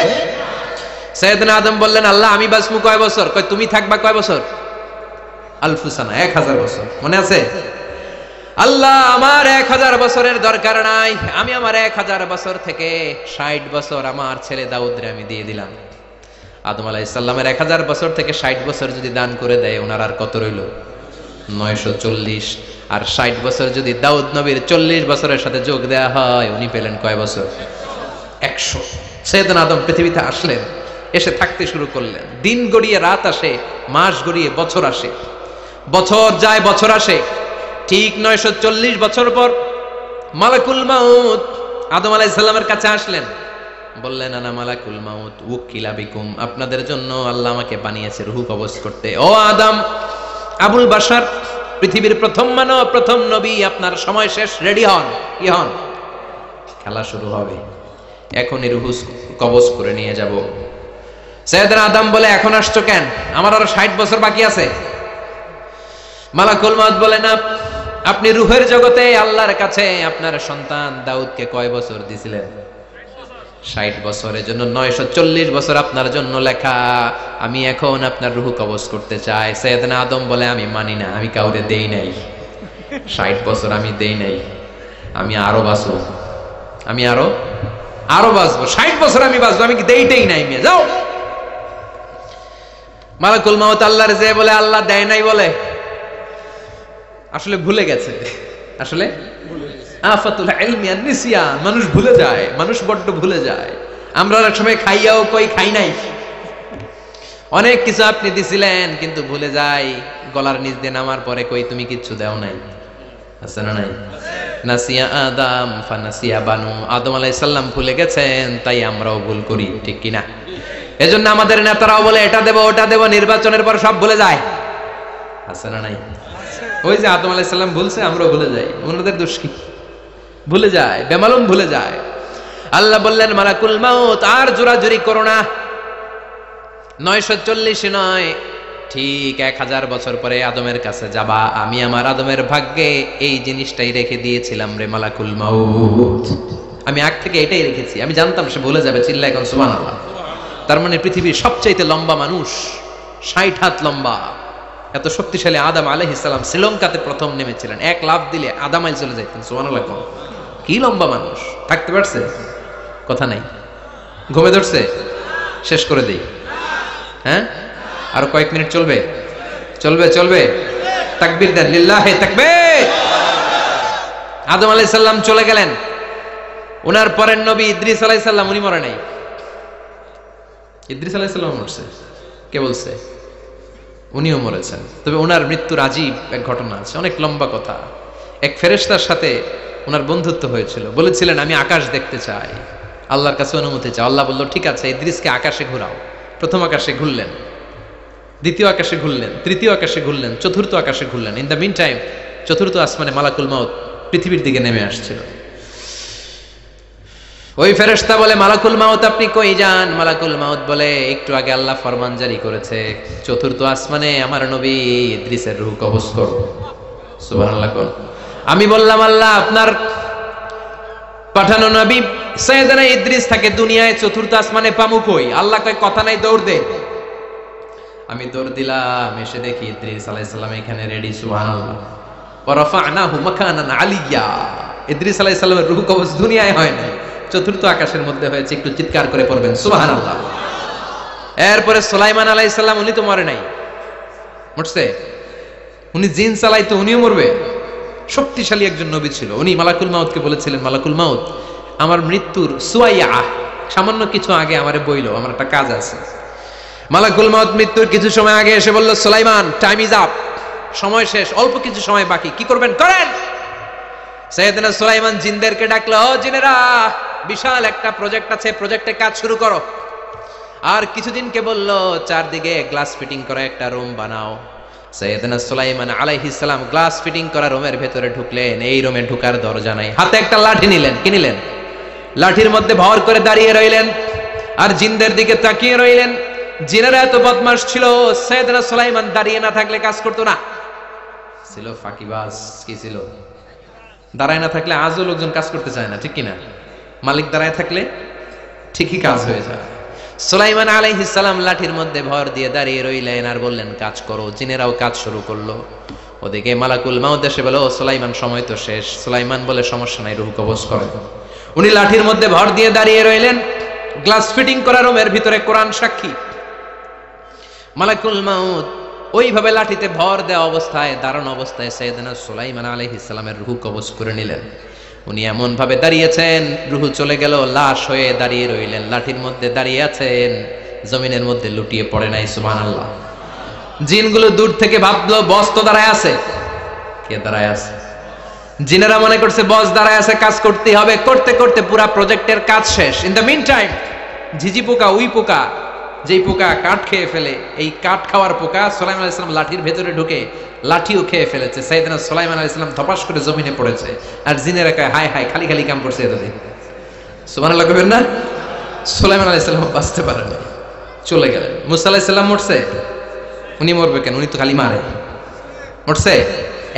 সাইয়েদনা আদম বললেন, আল্লাহ আমি বাঁচবো কয় বছর? কয় তুমি থাকবা কয় বছর? আলফুসানা, 1000 বছর। মনে আছে? আল্লাহ আমার 1000 বছরের দরকার নাই, আমি আমার 1000 বছর থেকে 60 বছর আমার ছেলে দাউদরে আমি দিয়ে দিলাম। আদম আলাইহিস সালামের 1000 বছর থেকে 60 বছর যদি দান করে দেয়, ওনার আর কত রইল? 940। আর 60 বছর যদি দাউদ নবীর 40 বছরের সাথে যোগ দেয়া হয়, উনি পেলেন কয় বছর? 100। সাইয়েদনা আদম পৃথিবীতে আসলেন, এসে থাকতে শুরু করলেন। দিন গড়িয়ে রাত আসে, মাস গড়িয়ে বছর আসে, বছর যায় বছর আসে। ঠিক 940 বছর পর মালাকুল মাউত আদম আলাইহিস সালামের কাছে আসলেন, বললেন, আনা মালাকুল মাউত উকিলা বিকুম, আপনাদের জন্য আল্লাহ আমাকে বানিয়েছে রূহ কবজ করতে। ও আদম, আবুল বাশার, পৃথিবীর প্রথম মানব, প্রথম নবী, আপনার সময় শেষ, রেডি হন। কি হন? খেলা শুরু হবে, এখনই রূহ কবজ করে নিয়ে যাব। সাইয়েদনা আদম বলে, এখন আসছো কেন? আমার আরো 60 বছর বাকি আছে। মালাকুল মাউত বলে, না, আপনি রূহের জগতে আল্লাহর কাছে আপনার সন্তান দাউদকে কয় বছর দিছিলেন? 60 বছরের জন্য 940 বছর আপনার জন্য লেখা। আমি এখন আপনার রূহ কবজ করতে চাই। সাইয়েদনা আদম বলে, আমি মানি না, আমি কাউরে দেই নাই। 60 বছর আমি দেই নাই, আমি আরো বাঁচবো, আমি আরো বাঁচবো, 60 বছর আমি বাঁচবো, আমি দেইটাই নাই। মেয়ে যাও। মালাকুল মাউত আল্লাহর যে বলে, আল্লাহ দেয় নাই বলে, আসলে ভুলে গেছে। আসলে আফাতুল ইলমি আন নিসিয়ান, মানুষ ভুলে যায়, মানুষ বড্ড ভুলে যায়। আমরা অনেক সময় খাইয়াও কই খাই নাই। অনেক কিছু আপনি দিছিলেন, কিন্তু ভুলে যাই। গলার নিচ দিয়ে নামার পরে কই তুমি কিচ্ছু দাও নাই। আছে না নাই? নাসিয়া আদম ফানাসিয়া বানু, আদম আলাইহিস সালাম ভুলে গেছেন, তাই আমরাও ভুল করি, ঠিক কি না? এজন্য আমাদের নেতারাও বলে এটা দেব ওটা দেব, নির্বাচনের পর সব ভুলে যায়। আছে না নাই? ওই যে আদম আলাইহিস সালাম ভুলছে, আমরাও ভুলে যাই। ওনাদের দোষ কি? ভুলে যায়, বেমালুম ভুলে যায়। আল্লাহ বললেন, মালাকুল মাউত আর জোরাজুরি করো না, 940 নয়, ঠিক 1000 বছর পরে আদমের কাছে যাবা। আমি আমার আদমের ভাগ্যে এই জিনিসটাই রেখে দিয়েছিলাম রে মালাকুল মাউত। আমি আগ থেকে এটাই রেখেছি, আমি জানতাম সে ভুলে যাবে। চিল্লা এখন সুবহানাল্লাহ। তার মানে পৃথিবীর সবচাইতে লম্বা মানুষ, 60 হাত লম্বা, এত শক্তিশালী আদম আলাইহিস সালাম শ্রীলঙ্কাতে প্রথম নেমেছিলেন। এক লাফ দিলে আধা মাইল চলে যাইতেন। সুবহানাল্লাহ। কি লম্বা মানুষ, থাকতে পারছে? কথা নাই, ঘুমে ধরছে? শেষ করে দেই। হ্যাঁ, আরো কয়েক মিনিট চলবে? চলবে, চলবে। তাকবীর দেন, লিল্লাহি তাকবীর। আদম আলাইহিস সালাম চলে গেলেন। ওনার পরের নবী ইদ্রিস আলাইহিস সালাম, উনি মরে নাই। ইদ্রিস আলাইহিস সালাম মরছে, কে বলছে? উনিও মরেছেন। তবে ওনার মৃত্যুর আজীব এক ঘটনা আছে, অনেক লম্বা কথা। এক ফেরেশতার সাথে ওনার বন্ধুত্ব হয়েছিল। বলেছিলেন, আমি আকাশ দেখতে চাই, আল্লাহর কাছে অনুমতি চাই। আল্লাহ বলল, ঠিক আছে, ইদ্রিসকে আকাশে ঘুরাও। প্রথম আকাশে ঘুরলেন, দ্বিতীয় আকাশে ঘুরলেন, তৃতীয় আকাশে ঘুরলেন, চতুর্থ আকাশে ঘুরলেন। ইন দ্য মিন টাইম চতুর্থ আসমানে মালাকুল মাউত পৃথিবীর দিকে নেমে আসছিল। ওই ফেরেশতা বলে, মালাকুল মাউত আপনি কই যান? মালাকুল মাউত বলে, একটু আগে আল্লাহ ফরমান জারি করেছে, চতুর্থ আসমানে আমার নবী ইদ্রিসের রূহ কবজ করো। সুবহানাল্লাহ। আমি বললাম, আল্লাহ আপনার পাঠানো নবী সাইয়েদনা ইদ্রিস থাকে দুনিয়ায়, চতুর্থ আসমানে পামু কই? আল্লাহ কয়, কথা নাই, দৌড় দে। আমি দৌড় দিলাম, এসে দেখি ইদ্রিস আলাইহিস সালাম এখানে রেডি। সুবহানাল্লাহ। ওয়া রাফা'নাহু মাকানান আলিয়্যা। ইদ্রিস আলাইহিস সালামের রূহ কবজ দুনিয়ায় হয় না, চতুর্থ আকাশের মধ্যে হয়েছে। একটু চিৎকার করে পড়বেন সুবহানাল্লাহ। এরপরে সুলাইমান আলাইহিস সালাম, উনি তো মরে নাই, মরছে? উনি জিন চালাইতো, উনিও মরবে? শক্তিশালী একজন নবী ছিল। উনি মালাকুল মাউতকে বলেছিলেন, মালাকুল মাউত আমার মৃত্যুর সুয়াইয়া, সামান্য কিছু আগে আমারে বইলো, আমার একটা কাজ আছে। মালাকুল মাউত মৃত্যুর কিছু সময় আগে এসে বলল, সুলাইমান টাইম ইজ আপ, সময় শেষ, অল্প কিছু সময় বাকি, কি করবেন করেন। সাইয়েদনা সুলাইমান জিনদেরকে ডাকলো, ও জিনেরা, বিশাল একটা প্রজেক্ট আছে, প্রজেক্টে কাজ শুরু করো। আর কিছুদিনকে বলল, চারদিকে গ্লাস ফিটিং করা একটা রুম বানাও। সাইয়েদনা সুলাইমান আলাইহিস সালাম গ্লাস ফিটিং করা রুমের ভেতরে ঢুকলেন। এই রুমে ঢুকার দরজা নাই, হাতে একটা লাঠি নিলেন। কি নিলেন? লাঠির মধ্যে ভর করে দাঁড়িয়ে রইলেন আর জিনদের দিকে তাকিয়ে রইলেন। জিনেরা এত বদমাশ ছিল, সাইয়েদনা সুলাইমান দাঁড়িয়ে না থাকলে কাজ করতো না। ছিল ফাঁকিবাজ। কি ছিল? দাঁড়ায় না থাকলে আজও লোকজন কাজ করতে চায় না, ঠিক কিনা? মালিক দাঁড়ায় থাকলে ঠিকই কাজ হয়ে যায়। সুলাইমান আলাইহিস সালাম লাঠির মধ্যে ভর দিয়ে দাঁড়িয়ে রইলেন আর বললেন কাজ করো। জিনেরাও কাজ শুরু করলো। ওদিকে মালাকুল মাউত এসে বলে, ও সুলাইমান সময় তো শেষ। সুলাইমান বলে, সমস্যা নাই, রূহ কবজ করে। উনি লাঠির মধ্যে ভর দিয়ে দাঁড়িয়ে রইলেন। গ্লাস ফিটিং করা রুমের ভিতরে কোরআন সাক্ষী। মালাকুল মাউত ওইভাবে লাঠিতে ভর দেওয়া অবস্থায়, দাঁড়ানো অবস্থায় সাইয়েদনা সুলাইমান আলাইহিস সালামের রূহ কবজ করে নিলেন। উনি এমন ভাবে দাঁড়িয়েছেন, রূহ চলে গেল, লাশ হয়ে দাঁড়িয়ে রইলেন। লাঠির মধ্যে দাঁড়িয়ে আছেন, জমিনের মধ্যে লুটিয়ে পড়ে নাই। সুবহানাল্লাহ। জিনগুলো দূর থেকে ভাবলো বস তো দাঁড়ায় আছে। কে দাঁড়ায় আছে? জিনেরা মনে করছে বস দাঁড়ায় আছে, কাজ করতেই হবে। করতে করতে পুরা প্রজেক্টের কাজ শেষ। ইন দ্য মিন টাইম ঝিঝি পোকা, উই পোকা, যেই পোকা কাঠ খেয়ে ফেলে, এই কাঠ খাওয়ার পোকা সুলাইমান আলাইহিস সালাম লাঠির ভেতরে ঢুকে লাঠিও খেয়ে ফেলেছে। সাইয়েদনা সুলাইমান আলাইহিস সালাম ধপাস করে জমিনে পড়েছে। আর জিনেরা কয়, হায় হায়, খালি খালি কাম করছে এতদিন। সুবহানাল্লাহ কইবেন না? সুলাইমান আলাইহিস সালাম বাঁচতে পারেন না, চলে গেলেন। মুসা আলাইহিস সালাম মরছে? উনি মরবে কেন? উনি তো খালি মারে। মরছে?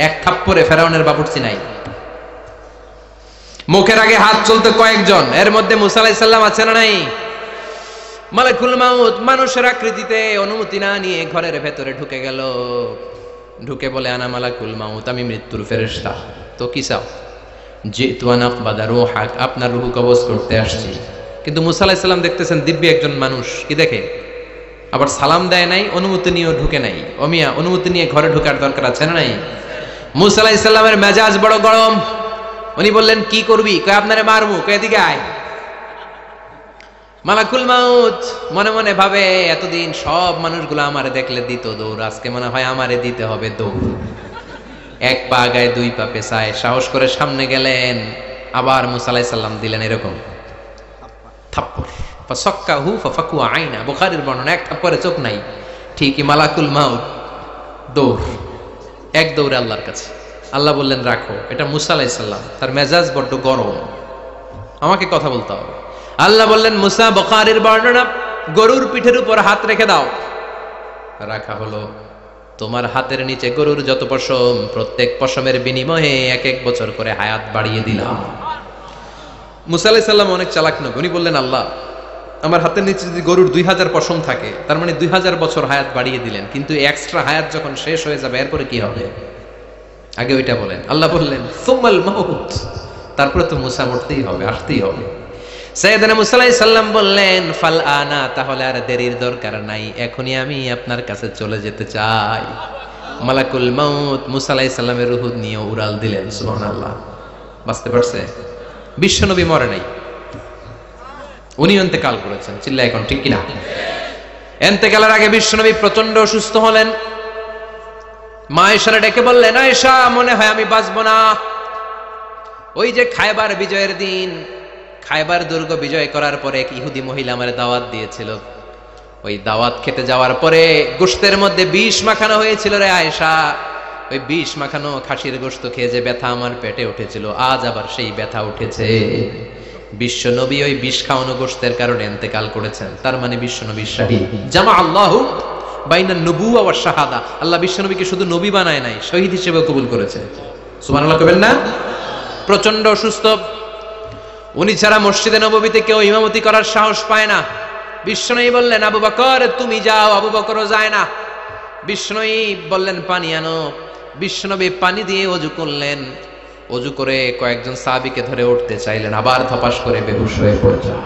এক থাপ্পড়ে ফেরাউনের বাবুর্চি নাই। মুখের আগে হাত চলতে কয়েকজন, এর মধ্যে মুসা আলাইহিস সালাম আছে না নাই? মালাকুল মাউত মানুষের আকৃতিতে অনুমতি না নিয়ে ঘরের ভেতরে ঢুকে গেল। ঢুকে বলে, আনা মালাকুল মাউত, আমি মৃত্যুর ফেরেশতা। তো কি চাও? জিতু আন আকবাদা রূহাক, আপনার রূহ কবজ করতে আসছি। কিন্তু মুসা আলাইহিস সালাম দেখতেছেন দিব্যি একজন মানুষ, কি দেখে? আবার সালাম দেয় নাই, অনুমতি নিয়েও ঢুকে নাই। অমিয়া, অনুমতি নিয়ে ঘরে ঢোকার দরকার আছে না নাই? মুসা আলাইহিস সালামের মেজাজ বড় গরম। উনি বললেন, কি করবি? কয়, আপনারে মারমু। কয়, এদিকে আয়। মালাকুল মাউত মনে মনে ভাবে, এতদিন সব মানুষগুলো আমারে দেখলে দিত দৌড়, আজকে মনে হয় আমারে দিতে হবে দৌড়। এক পা গায়ে দুই পা পেছায় সাহস করে সামনে গেলেন। আবার মুসা আলাইহিস সালাম দিলেন এরকম থাপ্পড়। ফাসাক্কাহু ফাফাকু আইনা, বুখারীর বর্ণনা, এক থাপ্পড়ে চোখ নাই। ঠিকই মালাকুল মাউত দৌড়, এক দৌড়ে আল্লাহর কাছে। আল্লাহ বললেন, রাখো, এটা মুসা আলাইহিস সালাম, তার মেজাজ বড্ড গরম, আমাকে কথা বলতে হবে। আল্লাহ বললেন, মুসা, বুখারীর বর্ণনা, গরুর পিঠের উপর হাত রেখে দাও। রাখা হলো। তোমার হাতের নিচে গরুর যত পশম, প্রত্যেক পশমের বিনিময়ে এক এক বছর করে হায়াত বাড়িয়ে দিলাম। মুসা আলাইহিস সালাম অনেক চালাক নবী। উনি বললেন, আল্লাহ, আমার হাতের নিচে যদি গরুর 2000 পশম থাকে, তার মানে 2000 বছর হায়াত বাড়িয়ে দিলেন। কিন্তু এক্সট্রা হায়াত যখন শেষ হয়ে যাবে, এরপরে কি হবে? আগে ওইটা বলেন। আল্লাহ বললেন, সুম্মাল মাউত, তারপরে তো মুসা মরতেই হবে, আসতেই হবে। সাইয়েদনা মুসা আলাইহিস সালাম বললেন, ফাল আনা, তাহলে আর দেরির দরকার নাই, এখনই আমি আপনার কাছে চলে যেতে চাই। মালাকুল মাউত মুসা আলাইহিস সালামের রূহ নিয়ে উড়াল দিলেন। সুবহানাল্লাহ। বাঁচতে পারছে? বিশ্বনবী মরে নাই, উনি ইন্তেকাল করেছেন। চিল্লা এখন ঠিক কিনা? ইন্তেকালের আগে বিশ্বনবী প্রচন্ড অসুস্থ হলেন। মা আয়েশারে ডেকে বললেন, আয়েশা, মনে হয় আমি বাঁচব না। ওই যে খায়বার বিজয়ের দিন, খায়বার দুর্গ বিজয় করার পরে এক ইহুদি মহিলা আমার দাওয়াত দিয়েছিল। ওই দাওয়াত খেতে যাওয়ার পরে গোশতের মধ্যে বিষ মাখানো হয়েছিল রে আয়েশা। ওই বিষ মাখানো খাসির গোশত খেয়ে যে ব্যথা আমার পেটে উঠেছিল, আজ আবার সেই ব্যথা উঠেছে। বিশ্বনবী ওই বিষ খাওয়ানো গোশতের কারণে ইন্তেকাল করেছেন। তার মানে বিশ্বনবী শহীদ। জামা আল্লাহু বাইনা নবুওয়া ওয়া শাহাদা, আল্লাহ বিশ্বনবীকে শুধু নবী বানায় নাই, শহীদ হিসেবে কবুল করেছে। সুবহানাল্লাহ কইবেন না? প্রচন্ড অসুস্থ, উনি ছাড়া মসজিদে নববীতে কেউ ইমামতি করার সাহস পায় না। বিশ্বনবী বললেন, আবু বকর তুমি যাও। আবু বকরও যায় না। বিশ্বনবী বললেন, পানি আনো। বিশ্বনবী পানি দিয়ে ওযু করলেন। ওযু করে কয়েকজন সাহাবীকে ধরে উঠতে চাইলেন, আবার ধপাস করে বেহুশ হয়ে পড়লেন।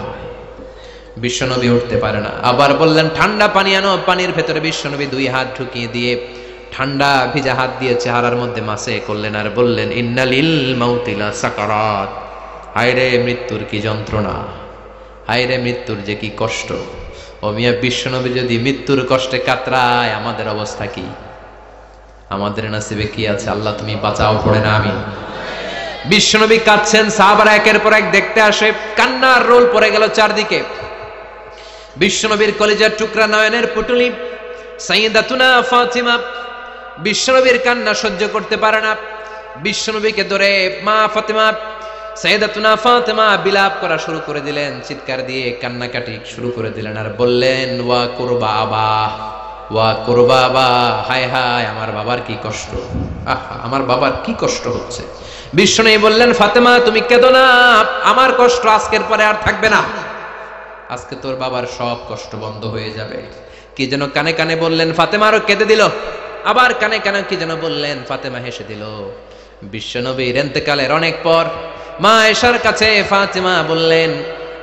বিশ্বনবী উঠতে পারে না। আবার বললেন, ঠান্ডা পানি আনো। পানির ভেতরে বিশ্বনবী 2 হাত ঢুকিয়ে দিয়ে ঠান্ডা ভিজা হাত দিয়ে চেহারার মধ্যে মাসে করলেন আর বললেন, ইন্নালিল মাউতি লা সাকারাত, হায়রে মৃত্যুর কি যন্ত্রণা, হায়রে মৃত্যুর যে কি কষ্ট। ও মিয়া, বিশ্বনবী যদি মৃত্যুর কষ্টে কাতরায়, আমাদের অবস্থা কি? আমাদের নসিবে কি আছে? আল্লাহ তুমি বাঁচাও, পড়ে না আমি। বিশ্বনবী কাঁদছেন, সাহাবারা একের পর এক দেখতে আসে। কান্নার রোল পড়ে গেল চারদিকে। বিশ্বনবীর কলিজার টুকরা নয়নের পুটুলি সাইয়্যিদাতুনা ফাতিমা বিশ্বনবীর কান্না সহ্য করতে পারে না। বিশ্বনবীকে ধরে মা ফাতিমা, সাইয়্যিদাতুনা ফাতিমা বিলাপ করা শুরু করে দিলেন, চিৎকার দিয়ে কান্নাকাটি শুরু করে দিলেন আর বললেন, ওয়া কুরবা আবা, ওয়া কুরবা আবা, হায় হায় আমার বাবার কি কষ্ট, আহা আমার বাবার কি কষ্ট হচ্ছে। বিশ্বনবী বললেন, ফাতেমা তুমি কেঁদো না, আমার কষ্ট আজকের পরে আর থাকবে না। আজকে তোর বাবার সব কষ্ট বন্ধ হয়ে যাবে। কি যেন কানে কানে বললেন, ফাতেমা আরো কেঁদে দিল। আবার কানে কানে কি যেন বললেন, ফাতেমা হেসে দিল। বিশ্বনবীর ইন্তেকালের অনেক পর মা আয়েশার কাছে ফাতেমা বললেন,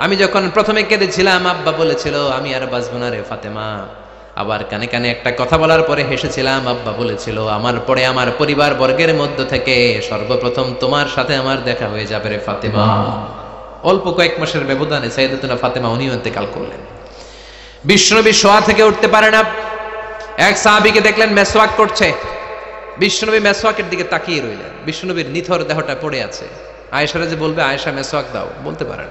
আমি যখন প্রথমে কেঁদেছিলাম আব্বা বলেছিল আমি আর বাঁচব না রে ফাতেমা। আবার কানে কানে একটা কথা বলার পরে হেসেছিলাম, আব্বা বলেছিল আমার পরে আমার পরিবার বর্গের মধ্য থেকে সর্বপ্রথম তোমার সাথে আমার দেখা হয়ে যাবে রে ফাতেমা। অল্প কয়েক মাসের ব্যবধানে সাইয়েদাতুনা ফাতেমা উনিও ইন্তেকাল করলেন। বিশ্বনবী শোয়া থেকে উঠতে পারে না। এক সাহাবীকে দেখলেন মেসওয়াক করছে। বিশ্বনবী মেসওয়াকের দিকে তাকিয়ে রইলেন। বিশ্বনবীর নিথর দেহটা পড়ে আছে। আয়েশারা যে বলবে আয়েশা মেসওয়াক দাও, বলতে পারেন।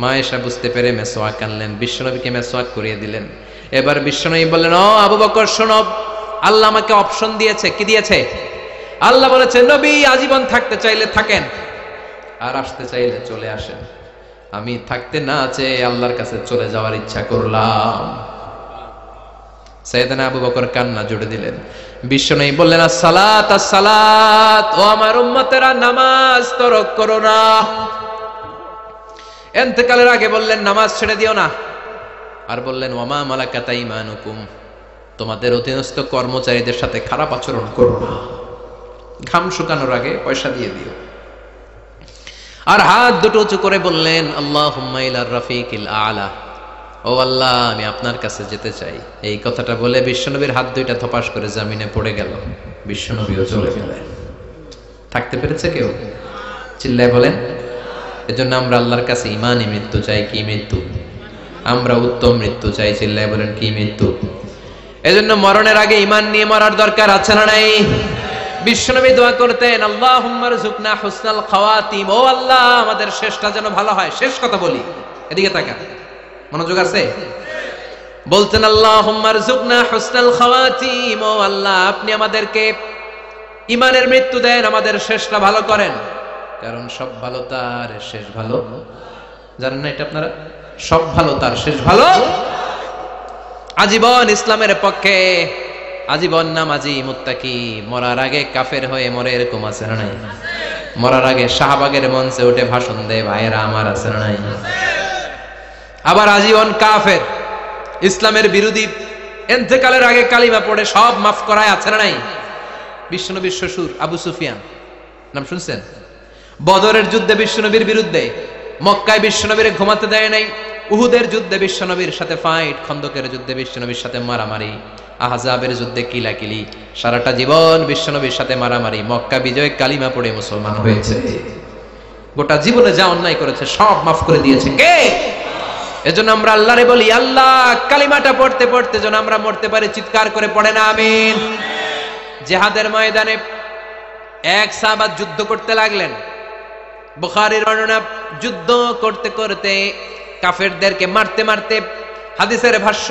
মা আয়েশা বুঝতে পেরে মেসওয়াক আনলেন, বিশ্বনবীকে মেসওয়াক করিয়ে দিলেন। এবার বিশ্বনবী বললেন, ও আবু বকর শোনো, আল্লাহ আমাকে অপশন দিয়েছে। কি দিয়েছে? আল্লাহ বলেছে নবী আজীবন থাকতে চাইলে থাকেন, আর আসতে চাইলে চলে আসেন। আমি থাকতে না চেয়ে আল্লাহর কাছে চলে যাওয়ার ইচ্ছা করলাম। সাইয়েদনা আবু বকর কান্না জুড়ে দিলেন। বিশ্বনবী বললেন, আসসালাত আসসালাত, ও আমার উম্মতেরা নামাজ তরক করো না। ইন্তেকালের আগে বললেন নামাজ ছেড়ে দিও না। আর বললেন ওয়ামা মালাকাত আইমানুকুম, তোমাদের অধীনস্থ কর্মচারীদের সাথে খারাপ আচরণ করো না। ঘাম শুকানোর আগে পয়সা দিয়ে দিও। আর হাত দুটো উঁচু করে বললেন আল্লাহুম্মা ইলার রাফিকিল আলা, ও আল্লাহ আমি আপনার কাছে যেতে চাই। এই কথাটা বলে বিশ্বনবীর হাত দুইটা ধপাস করে জমিনে পড়ে গেল। বিশ্বনবীও চলে গেলেন। থাকতে পেরেছে কেউ? চিল্লায় বলেন। এজন্য আমরা আল্লাহর কাছে ঈমানি মৃত্যু চাই। কি মৃত্যু? আমরা উত্তম মৃত্যু চাই। চিল্লায় বলেন কি মৃত্যু? এজন্য মরণের আগে ঈমান নিয়ে মরার দরকার আছে না নাই? বিশ্বনবী দোয়া করতেন আল্লাহুম্মা রযুকনা হুসনাল খাওয়াতিম, ও আল্লাহ আমাদের শেষটা যেন ভালো হয়। শেষ কথা বলি, এদিকে তাকান, মনোযোগ আছে? বলতেন আল্লাহুম্মা রযুকনা হুসনাল খাওয়াতিম, ও আল্লাহ আপনি আমাদেরকে ঈমানের মৃত্যু দেন, আমাদের শেষটা ভালো করেন। কারণ সব ভালো তার শেষ ভালো। জানেন না এটা আপনারা? সব ভালো তার শেষ ভালো। আজীবন ইসলামের পক্ষে, আজীবন নামাজি মুত্তাকি, মরার আগে কাফের হয়ে মরে, এরকম আছে না নাই? মরার আগে শাহবাগের মঞ্চে উঠে ভাষণ দেয়, ভাইয়েরা আমার, আছে না নাই? আবার আজীবন কাফের, ইসলামের বিরোধী, ইন্তেকালের আগে কালিমা পড়ে সব মাফ করায়, আছে না নাই? বিশ্বনবীর শ্বশুর আবু সুফিয়ান, নাম শুনছেন? বদরের যুদ্ধে বিশ্বনবীর বিরুদ্ধে, মক্কায় বিশ্বনবীর ঘুমাতে দেয় নাই, উহুদের যুদ্ধে বিশ্বনবীর সাথে ফাইট, খন্দকের যুদ্ধে বিশ্বনবীর সাথে মারামারি, আহজাবের যুদ্ধে কিলাকিলি, সারাটা জীবন বিশ্বনবীর সাথে মারামারি, মক্কা বিজয়ে কালিমা পড়ে মুসলমান হয়েছে। গোটা জীবনে যা অন্যায় করেছে সব মাফ করে দিয়েছে কে? এজন্য আমরা আল্লাহরে বলি, আল্লাহ কালিমাটা পড়তে পড়তে যেন আমরা মরতে পারি। চিৎকার করে পড়ে না আমিন। জিহাদের ময়দানে এক সাহাবা যুদ্ধ করতে লাগলেন। বুখারীর বর্ণনা, যুদ্ধ করতে করতে কাফেরদেরকে মারতে মারতে, হাদিসের ভাষ্য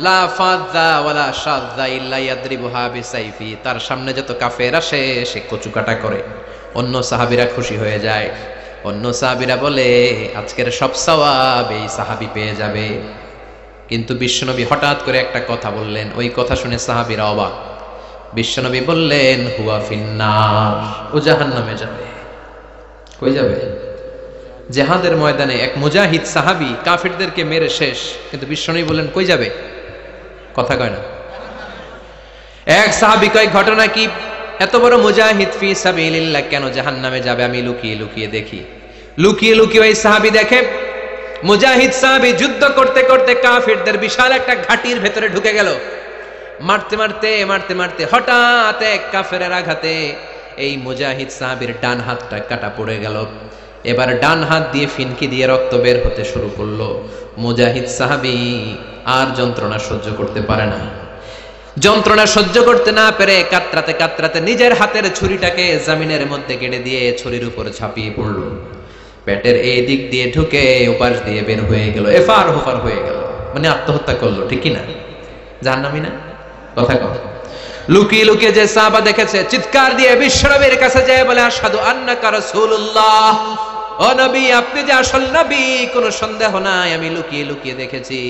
লা ফাযা ওয়ালা শাযা ইল্লা ইয়াদরিবুহা বিসাইফি, তার সামনে যত কাফের আসে সে কচুকাটা করে। অন্য সাহাবীরা খুশি হয়ে যায়। অন্য সাহাবীরা বলে আজকের সব সওয়াব এই সাহাবী পেয়ে যাবে। কিন্তু বিশ্বনবী হঠাৎ করে একটা কথা বললেন, ওই কথা শুনে সাহাবীরা অবাক। বিশ্বনবী বললেন হুয়া ফিন্নার, ও জাহান্নামে যাবে। কই যাবে? জিহাদের ময়দানে এক মুজাহিদ সাহাবী কাফেরদেরকে মেরে শেষ, কিন্তু বিশ্বনবী বললেন কই যাবে? কথা কয় না। এক সাহাবী কয় ঘটনা কি? এত বড় মুজাহিদ ফি সাবিলিল্লাহ কেন জাহান্নামে যাবে? আমি লুকিয়ে লুকিয়ে দেখি। লুকিয়ে লুকিয়ে ওই সাহাবী দেখে মুজাহিদ সাহাবী যুদ্ধ করতে করতে কাফেরদের বিশাল একটা ঘাটির ভেতরে ঢুকে গেল। মারতে মারতে মারতে মারতে হঠাৎ এক কাফেরের আঘাতে এই মুজাহিদ সাহাবীর ডান হাতটা কাটা পড়ে গেল। এবার ডান হাত দিয়ে ফিনকি দিয়ে রক্ত বের হতে শুরু করলো। মুজাহিদ সাহাবী আর যন্ত্রণা সহ্য করতে পারে না। যন্ত্রণা সহ্য করতে না পেরে কাতরাতে কাতরাতে নিজের হাতের ছুরিটাকে জমিনের মধ্যে কেটে দিয়ে ছুরির উপর ঝাঁপিয়ে পড়ল। পেটের এই দিক দিয়ে ঢুকে ওপাশ দিয়ে বের হয়ে গেল, এফার হোফার হয়ে গেল। মানে আত্মহত্যা করলো, ঠিক কি না? জাহান্নামী না? কথা কও। লুকিয়ে লুকিয়ে যে সাহাবা দেখেছে চিৎকার দিয়ে বিশ্বনবীর কাছে যায় বলে আশহাদু আন্নাকা রাসূলুল্লাহ, ও নবী আপনি যে আসল নবী, কোনো সন্দেহ নাই, আমি লুকিয়ে লুকিয়ে দেখেছি।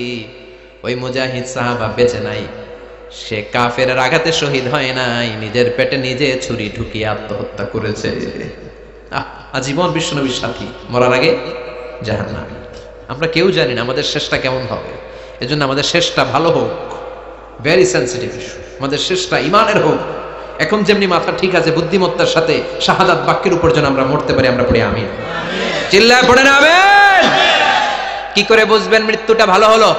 ওই মুজাহিদ সাহাবা বেঁচে নাই, সে কাফেরের আঘাতে শহীদ হয় নাই, নিজের পেটে নিজে ছুরি ঢুকিয়ে আত্মহত্যা করেছে। আজীবন বিশ্বনবীর সাথী, মরার আগে জাহান্নামী। আমরা কেউ জানি না আমাদের শেষটা কেমন হবে। এজন্য আমাদের শেষটা ভালো হোক, ভেরি সেন্সিটিভ ইস্যু। আমাদের শেষটা ইমানের হোক। এখন যেমনি মাথা ঠিক আছে, বুদ্ধিমত্তার সাথে শাহাদাত বাক্যের উপর যেন আমরা মরতে পারি, আমরা পড়ি আমিন। চিল্লায় পড়েন আমিন। কি করে বুঝবেন মৃত্যুটা ভালো হলো?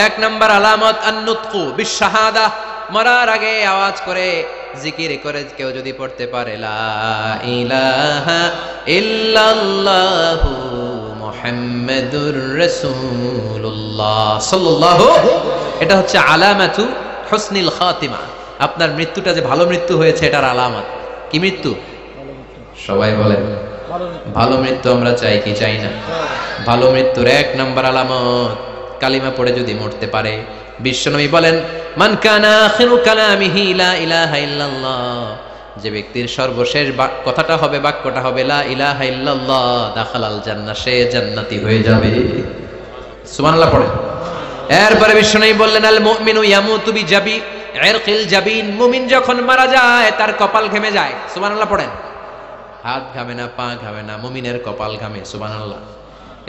এক নাম্বার আলামত আন-নুতকু বিশ-শাহাদা। মরার আগে আওয়াজ করে জিকির করে কেউ যদি পড়তে পারে লা ইলাহা ইল্লাল্লাহু মুহাম্মাদুর রাসূলুল্লাহ সাল্লাল্লাহু, এটা হচ্ছে আলামাতু হুসনিল খাতিমা। আপনার মৃত্যুটা যে ভালো মৃত্যু হয়েছে এটার আলামত। কি মৃত্যু? সবাই বলেন ভালো মৃত্যু আমরা চাই কি চাই না? ভালো মৃত্যুর এক নাম্বার আলামত কালিমা পড়ে যদি মরতে পারে। বিশ্বনবী বলেন মান কানা আখিরু কালামিহি লা ইলাহা ইল্লাল্লাহ, যে ব্যক্তির সর্বশেষ কথাটা হবে, বাক্যটা হবে লা ইলাহা ইল্লাল্লাহ, দাখালাল জান্নাহ, সে জান্নাতি হয়ে যাবে। সুবহানাল্লাহ পড়েন। এরপরে বিশ্বনবী বললেন আল মুমিনু ইয়ামুতু বিজাবি ইরকিল জাবিন, মুমিন যখন মারা যায় তার কপাল ঘেমে যায়। সুবহানাল্লাহ পড়েন। হাত ঘামে না, পা ঘামে না, মুমিনের কপাল ঘামে। সুবহানাল্লাহ।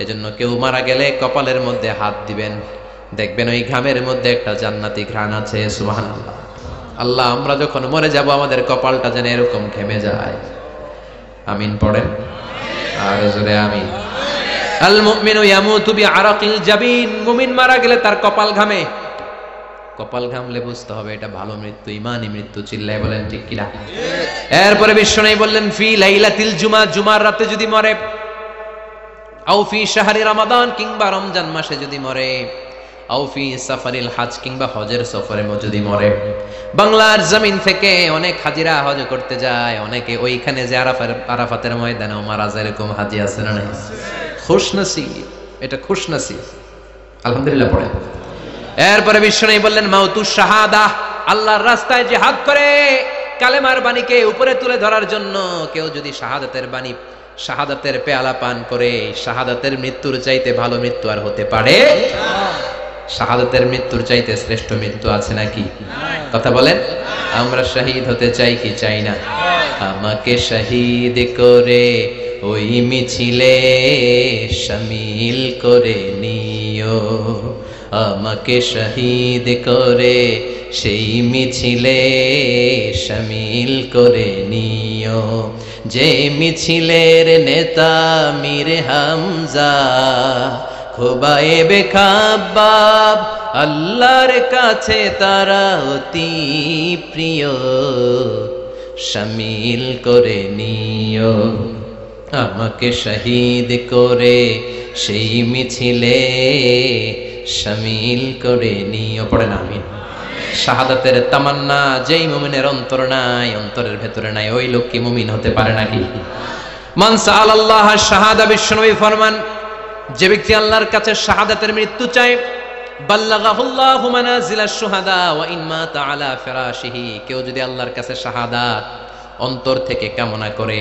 এজন্য কেউ মারা গেলে কপালের মধ্যে হাত দিবেন, দেখবেন ওই ঘামের মধ্যে একটা জান্নাতি ঘ্রাণ আছে। সুবহানাল্লাহ। আল্লাহ, আমরা যখন মরে যাব আমাদের কপালটা যেন এরকম ঘেমে যায়। আমিন পড়েন আর জোরে আমিন। আল মুমিনু ইয়ামুতু বিআরাকিল জাবিন, মুমিন মারা গেলে তার কপাল ঘামে। কপাল ঘামলে বুঝতে হবে এটা ভালো মৃত্যু, ইমানি মৃত্যু। চিল্লায় বলেন ঠিক কিনা? এরপরে বিশ্বনবী বললেন ফি লাইলাতিল জুমা, জুমার রাতে যদি মরে, আও ফি শাহরি রমাদান, কিংবা রমজান মাসে যদি মরে, আও ফি সাফারিল হজ, কিংবা হজের সফরে যদি মরে। বাংলার জমিন থেকে অনেক হাজিরা হজ করতে যায়, অনেকে ওইখানে যে আরাফাতের ময়দানেও মারা যায়, এরকম হাজি আছে না নাই? খুশনসিব, এটা খুশনসিব। আলহামদুলিল্লাহ পড়ে। এরপরে বিশ্বনবী বললেন মাউতুশ শাহাদা, আল্লাহর রাস্তায় জিহাদ করে কালেমার বাণীকে উপরে তুলে ধরার জন্য কেউ যদি শাহাদাতের বাণী, শাহাদাতের পেয়ালা পান করে, শাহাদাতের মৃত্যুর চাইতে ভালো মৃত্যু আর হতে পারে? শাহাদাতের মৃত্যুর চাইতে শ্রেষ্ঠ মৃত্যু আছে নাকি? কথা বলেন। আমরা শহীদ হতে চাই কি চাই না? আমাকে শহীদ করে ওই মিছিলে শামিল করে নিও, আমাকে শহীদ করে সেই মিছিলে শামিল করে নিও, যে মিছিলের নেতা মীর হামজা, খোবায়েবে খাব্বাব, আল্লাহর কাছে তারা অতি প্রিয়, শামিল করে নিও, আমাকে শহীদ করে সেই মিছিলে শামিল করে নিও। পড়েন আমিন। শাহাদাতের তামান্না যেই মুমিনের অন্তর নাই, অন্তরের ভেতরে নাই, ওই লোক কি মুমিন হতে পারে নাকি? মান সাআলাল্লাহ শাহাদা, বিশ্বনবী ফরমান যে ব্যক্তি আল্লাহর কাছে শাহাদাতের মৃত্যু চায়, বাল্লাগাহুল্লাহু মানাজিলাশ শুহাদা ওয়া ইন মাতা আলা ফিরাশিহি, কেউ যদি আল্লাহর কাছে শাহাদাত অন্তর থেকে কামনা করে,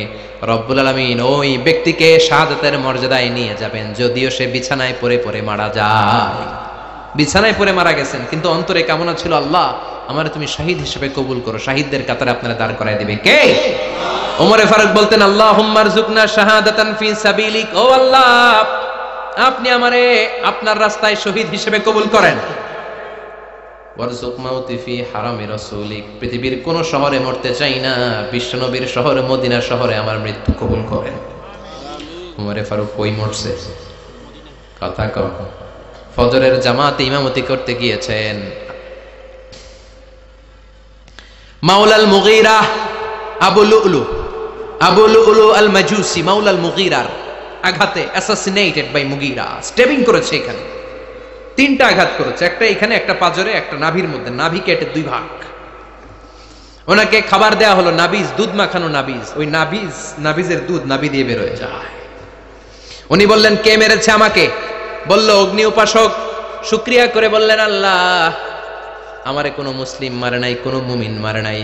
রব্বুল আলামিন ওই ব্যক্তিকে শাহাদাতের মর্যাদায় নিয়ে যাবেন, যদিও সে বিছানায় পড়ে পড়ে মারা যায়। বিছানায় পড়ে মারা গেছেন, কিন্তু অন্তরে কামনা ছিল আল্লাহ আমার তুমি শহীদ হিসেবে কবুল করো। শহীদদের কাতারে আপনারা দাঁড় করায় দিবে কে? ওমরে ফারুক বলতেন আল্লাহুম্মা রযুকনা শাহাদাতান ফি সাবিলিক, ও আল্লাহ আপনি আমারে আপনার রাস্তায় শহীদ হিসেবে কবুল করেন। ওয়ারযুক মাউতি ফি হারামি রাসূলিক, পৃথিবীর কোন শহরে মরতে চাই না, বিশ্বনবীর শহরে মদিনা শহরে আমার মৃত্যু কবুল করেন। ওমরে ফারুক কই মরছে? কথা কও। ফজরের জামাতে ইমামতি করতে গিয়েছেন, মাওলাল মুগীরা আবু লুলু আল মাজুসি, মাওলাল মুগীরার আঘাতে অ্যাসাসিনেটেড বাই মুগীরা, স্টেবিং করেছে। এখানে তিনটা আঘাত করেছে, একটা এখানে, একটা পাজরে, একটা নাভির মধ্যে, নাভি কেটে দুই ভাগ। ওনাকে খাবার দেয়া হলো নাবিজ, দুধ মাখানো নাবিজ। ওই নাবিজের দুধ নাভি দিয়ে বের হয়ে যায়। উনি বললেন কে মেরেছে আমাকে? বলল অগ্নি উপাসক। শুকরিয়া করে বললেন আল্লাহ আমারে কোনো মুসলিম মারে নাই, কোনো মুমিন মারে নাই।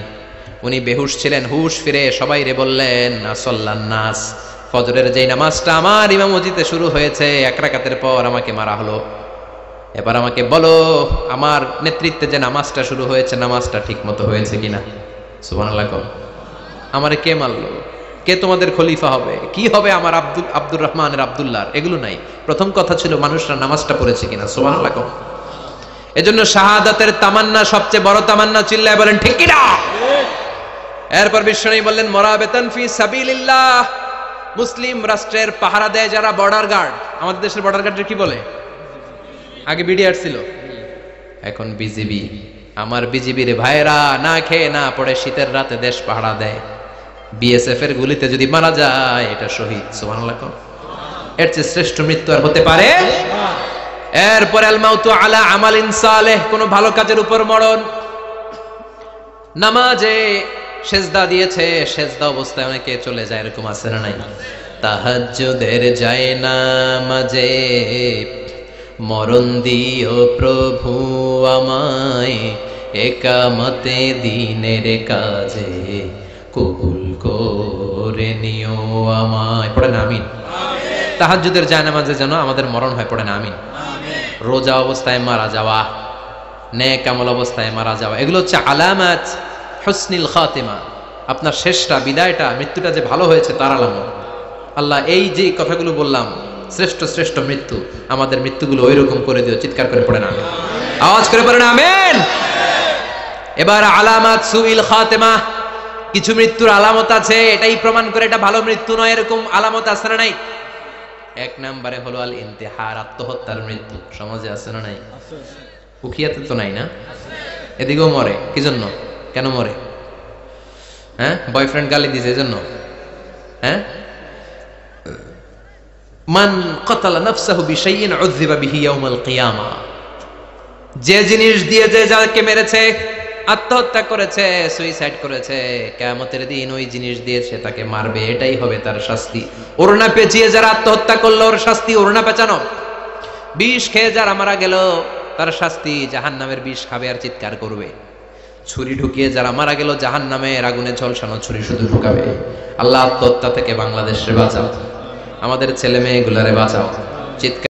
উনি বেহুশ ছিলেন, হুশ ফিরে সবাই রে বললেন আসল্লান নাস, ফজরের যেই নামাজটা আমার ইমামতিতে শুরু হয়েছে, এক রাকাতের পর আমাকে মারা হলো। এবার আমাকে বলো আমার নেতৃত্বে যে নামাজটা শুরু হয়েছে, নামাজটা ঠিক মতো হয়েছে কিনা? সুবহানাল্লাহ। আমারে কে মারলো? কে তোমাদের খলিফা হবে, কি হবে আমার আব্দুর রহমানের আব্দুল্লাহর, এগুলো নাই। প্রথম কথা ছিল মানুষরা নামাজটা পড়েছে কিনা। সুবহানাল্লাহ। এজন্য শাহাদাতের তামান্না সবচেয়ে বড় তামান্না, চিল্লায় বলেন ঠিক কিনা। এরপর বিশ্বনবী বললেন মুরাবিতান ফি সাবিলিল্লাহ, মুসলিম রাষ্ট্রের পাহারা দেয় যারা বর্ডার গার্ড। আমাদের দেশের বর্ডার গার্ডের কি বলে? আগে বিডিআর ছিল, এখন বিজিবি। আমার বিজিবির ভাইরা না খেয়ে না পড়ে শীতের রাতে দেশ পাহারা দেয়। বিএসএফ এর গুলিতে যদি মারা যায় এটা শহীদ। সুবহানাল্লাহ। এর চেয়ে শ্রেষ্ঠ মৃত্যু আর হতে পারে? এরপর আল মাউতু আলা আমালিন সালেহ, কোন ভালো কাজের উপর মরণ। নামাজে সেজদা দিয়েছে, সেজদা অবস্থায় অনেকে চলে যায়, এরকম আছে না নাই? তাহাজ্জুদের যায় নামাজে মরণ দিও প্রভু আমায়, একামতে দিনের কাজে কবুল করে নিও আমায়। পড়েন আমিন। তাহাজ্জুদের যায় নামাজে যেন আমাদের মরণ হয়, পড়েন আমিন। রোজা অবস্থায় মারা যাওয়া, নেক আমল অবস্থায় মারা যাওয়া, এগুলো হচ্ছে আলামাত হুসনিল খাতিমা। আপনার শেষটা, বিদায়টা, মৃত্যুটা যে ভালো হয়েছে তার আলামত। আল্লাহ এই যে কথাগুলো বললাম, শ্রেষ্ঠ শ্রেষ্ঠ মৃত্যু, আমাদের মৃত্যুগুলো ওই রকম করে দিও। চিৎকার করে পড়েন আমিন, আওয়াজ করে পড়েন আমিন। এবার আলামাত সুইল খাতিমা, কিছু মৃত্যুর আলামত আছে, এটাই প্রমাণ করে এটা ভালো মৃত্যু নয়, এরকম আলামত আছে না নাই? এক নম্বরে হলো আল ইন্তিহার, আত্মহত্যার মৃত্যু। সমাজে আছে না নাই? উখিয়াতে তো নাই না? এদিকেও মরে, কি জন্য? কেন মরে? হ্যাঁ, বয়ফ্রেন্ড গালি দিয়েছে এজন্য? হ্যাঁ, মান ক্বাতালা নাফসাহু বিশাইইন উযযিবা বিহি ইয়াউমাল কিয়ামা, যে জিনিস দিয়ে যে যাকে মেরেছে, আত্মহত্যা করেছে, সুইসাইড করেছে, কিয়ামতের দিন ওই জিনিস দিয়ে সে তাকে মারবে, এটাই হবে তার শাস্তি। ওড়না পেঁচিয়ে যারা আত্মহত্যা করলো ওর শাস্তি ওড়না পেঁচানো। বিষ খেয়ে যারা মারা গেল তার শাস্তি জাহান্নামের বিষ খাবে আর চিৎকার করবে। ছুরি ঢুকিয়ে যারা মারা গেল জাহান্নামের আগুনে ঝলসানো ছুরি শুধু ঢুকাবে। আল্লাহ আত্মহত্যা থেকে বাংলাদেশে বাঁচাও, আমাদের ছেলে মেয়েগুলারে বাঁচাও। চিৎকার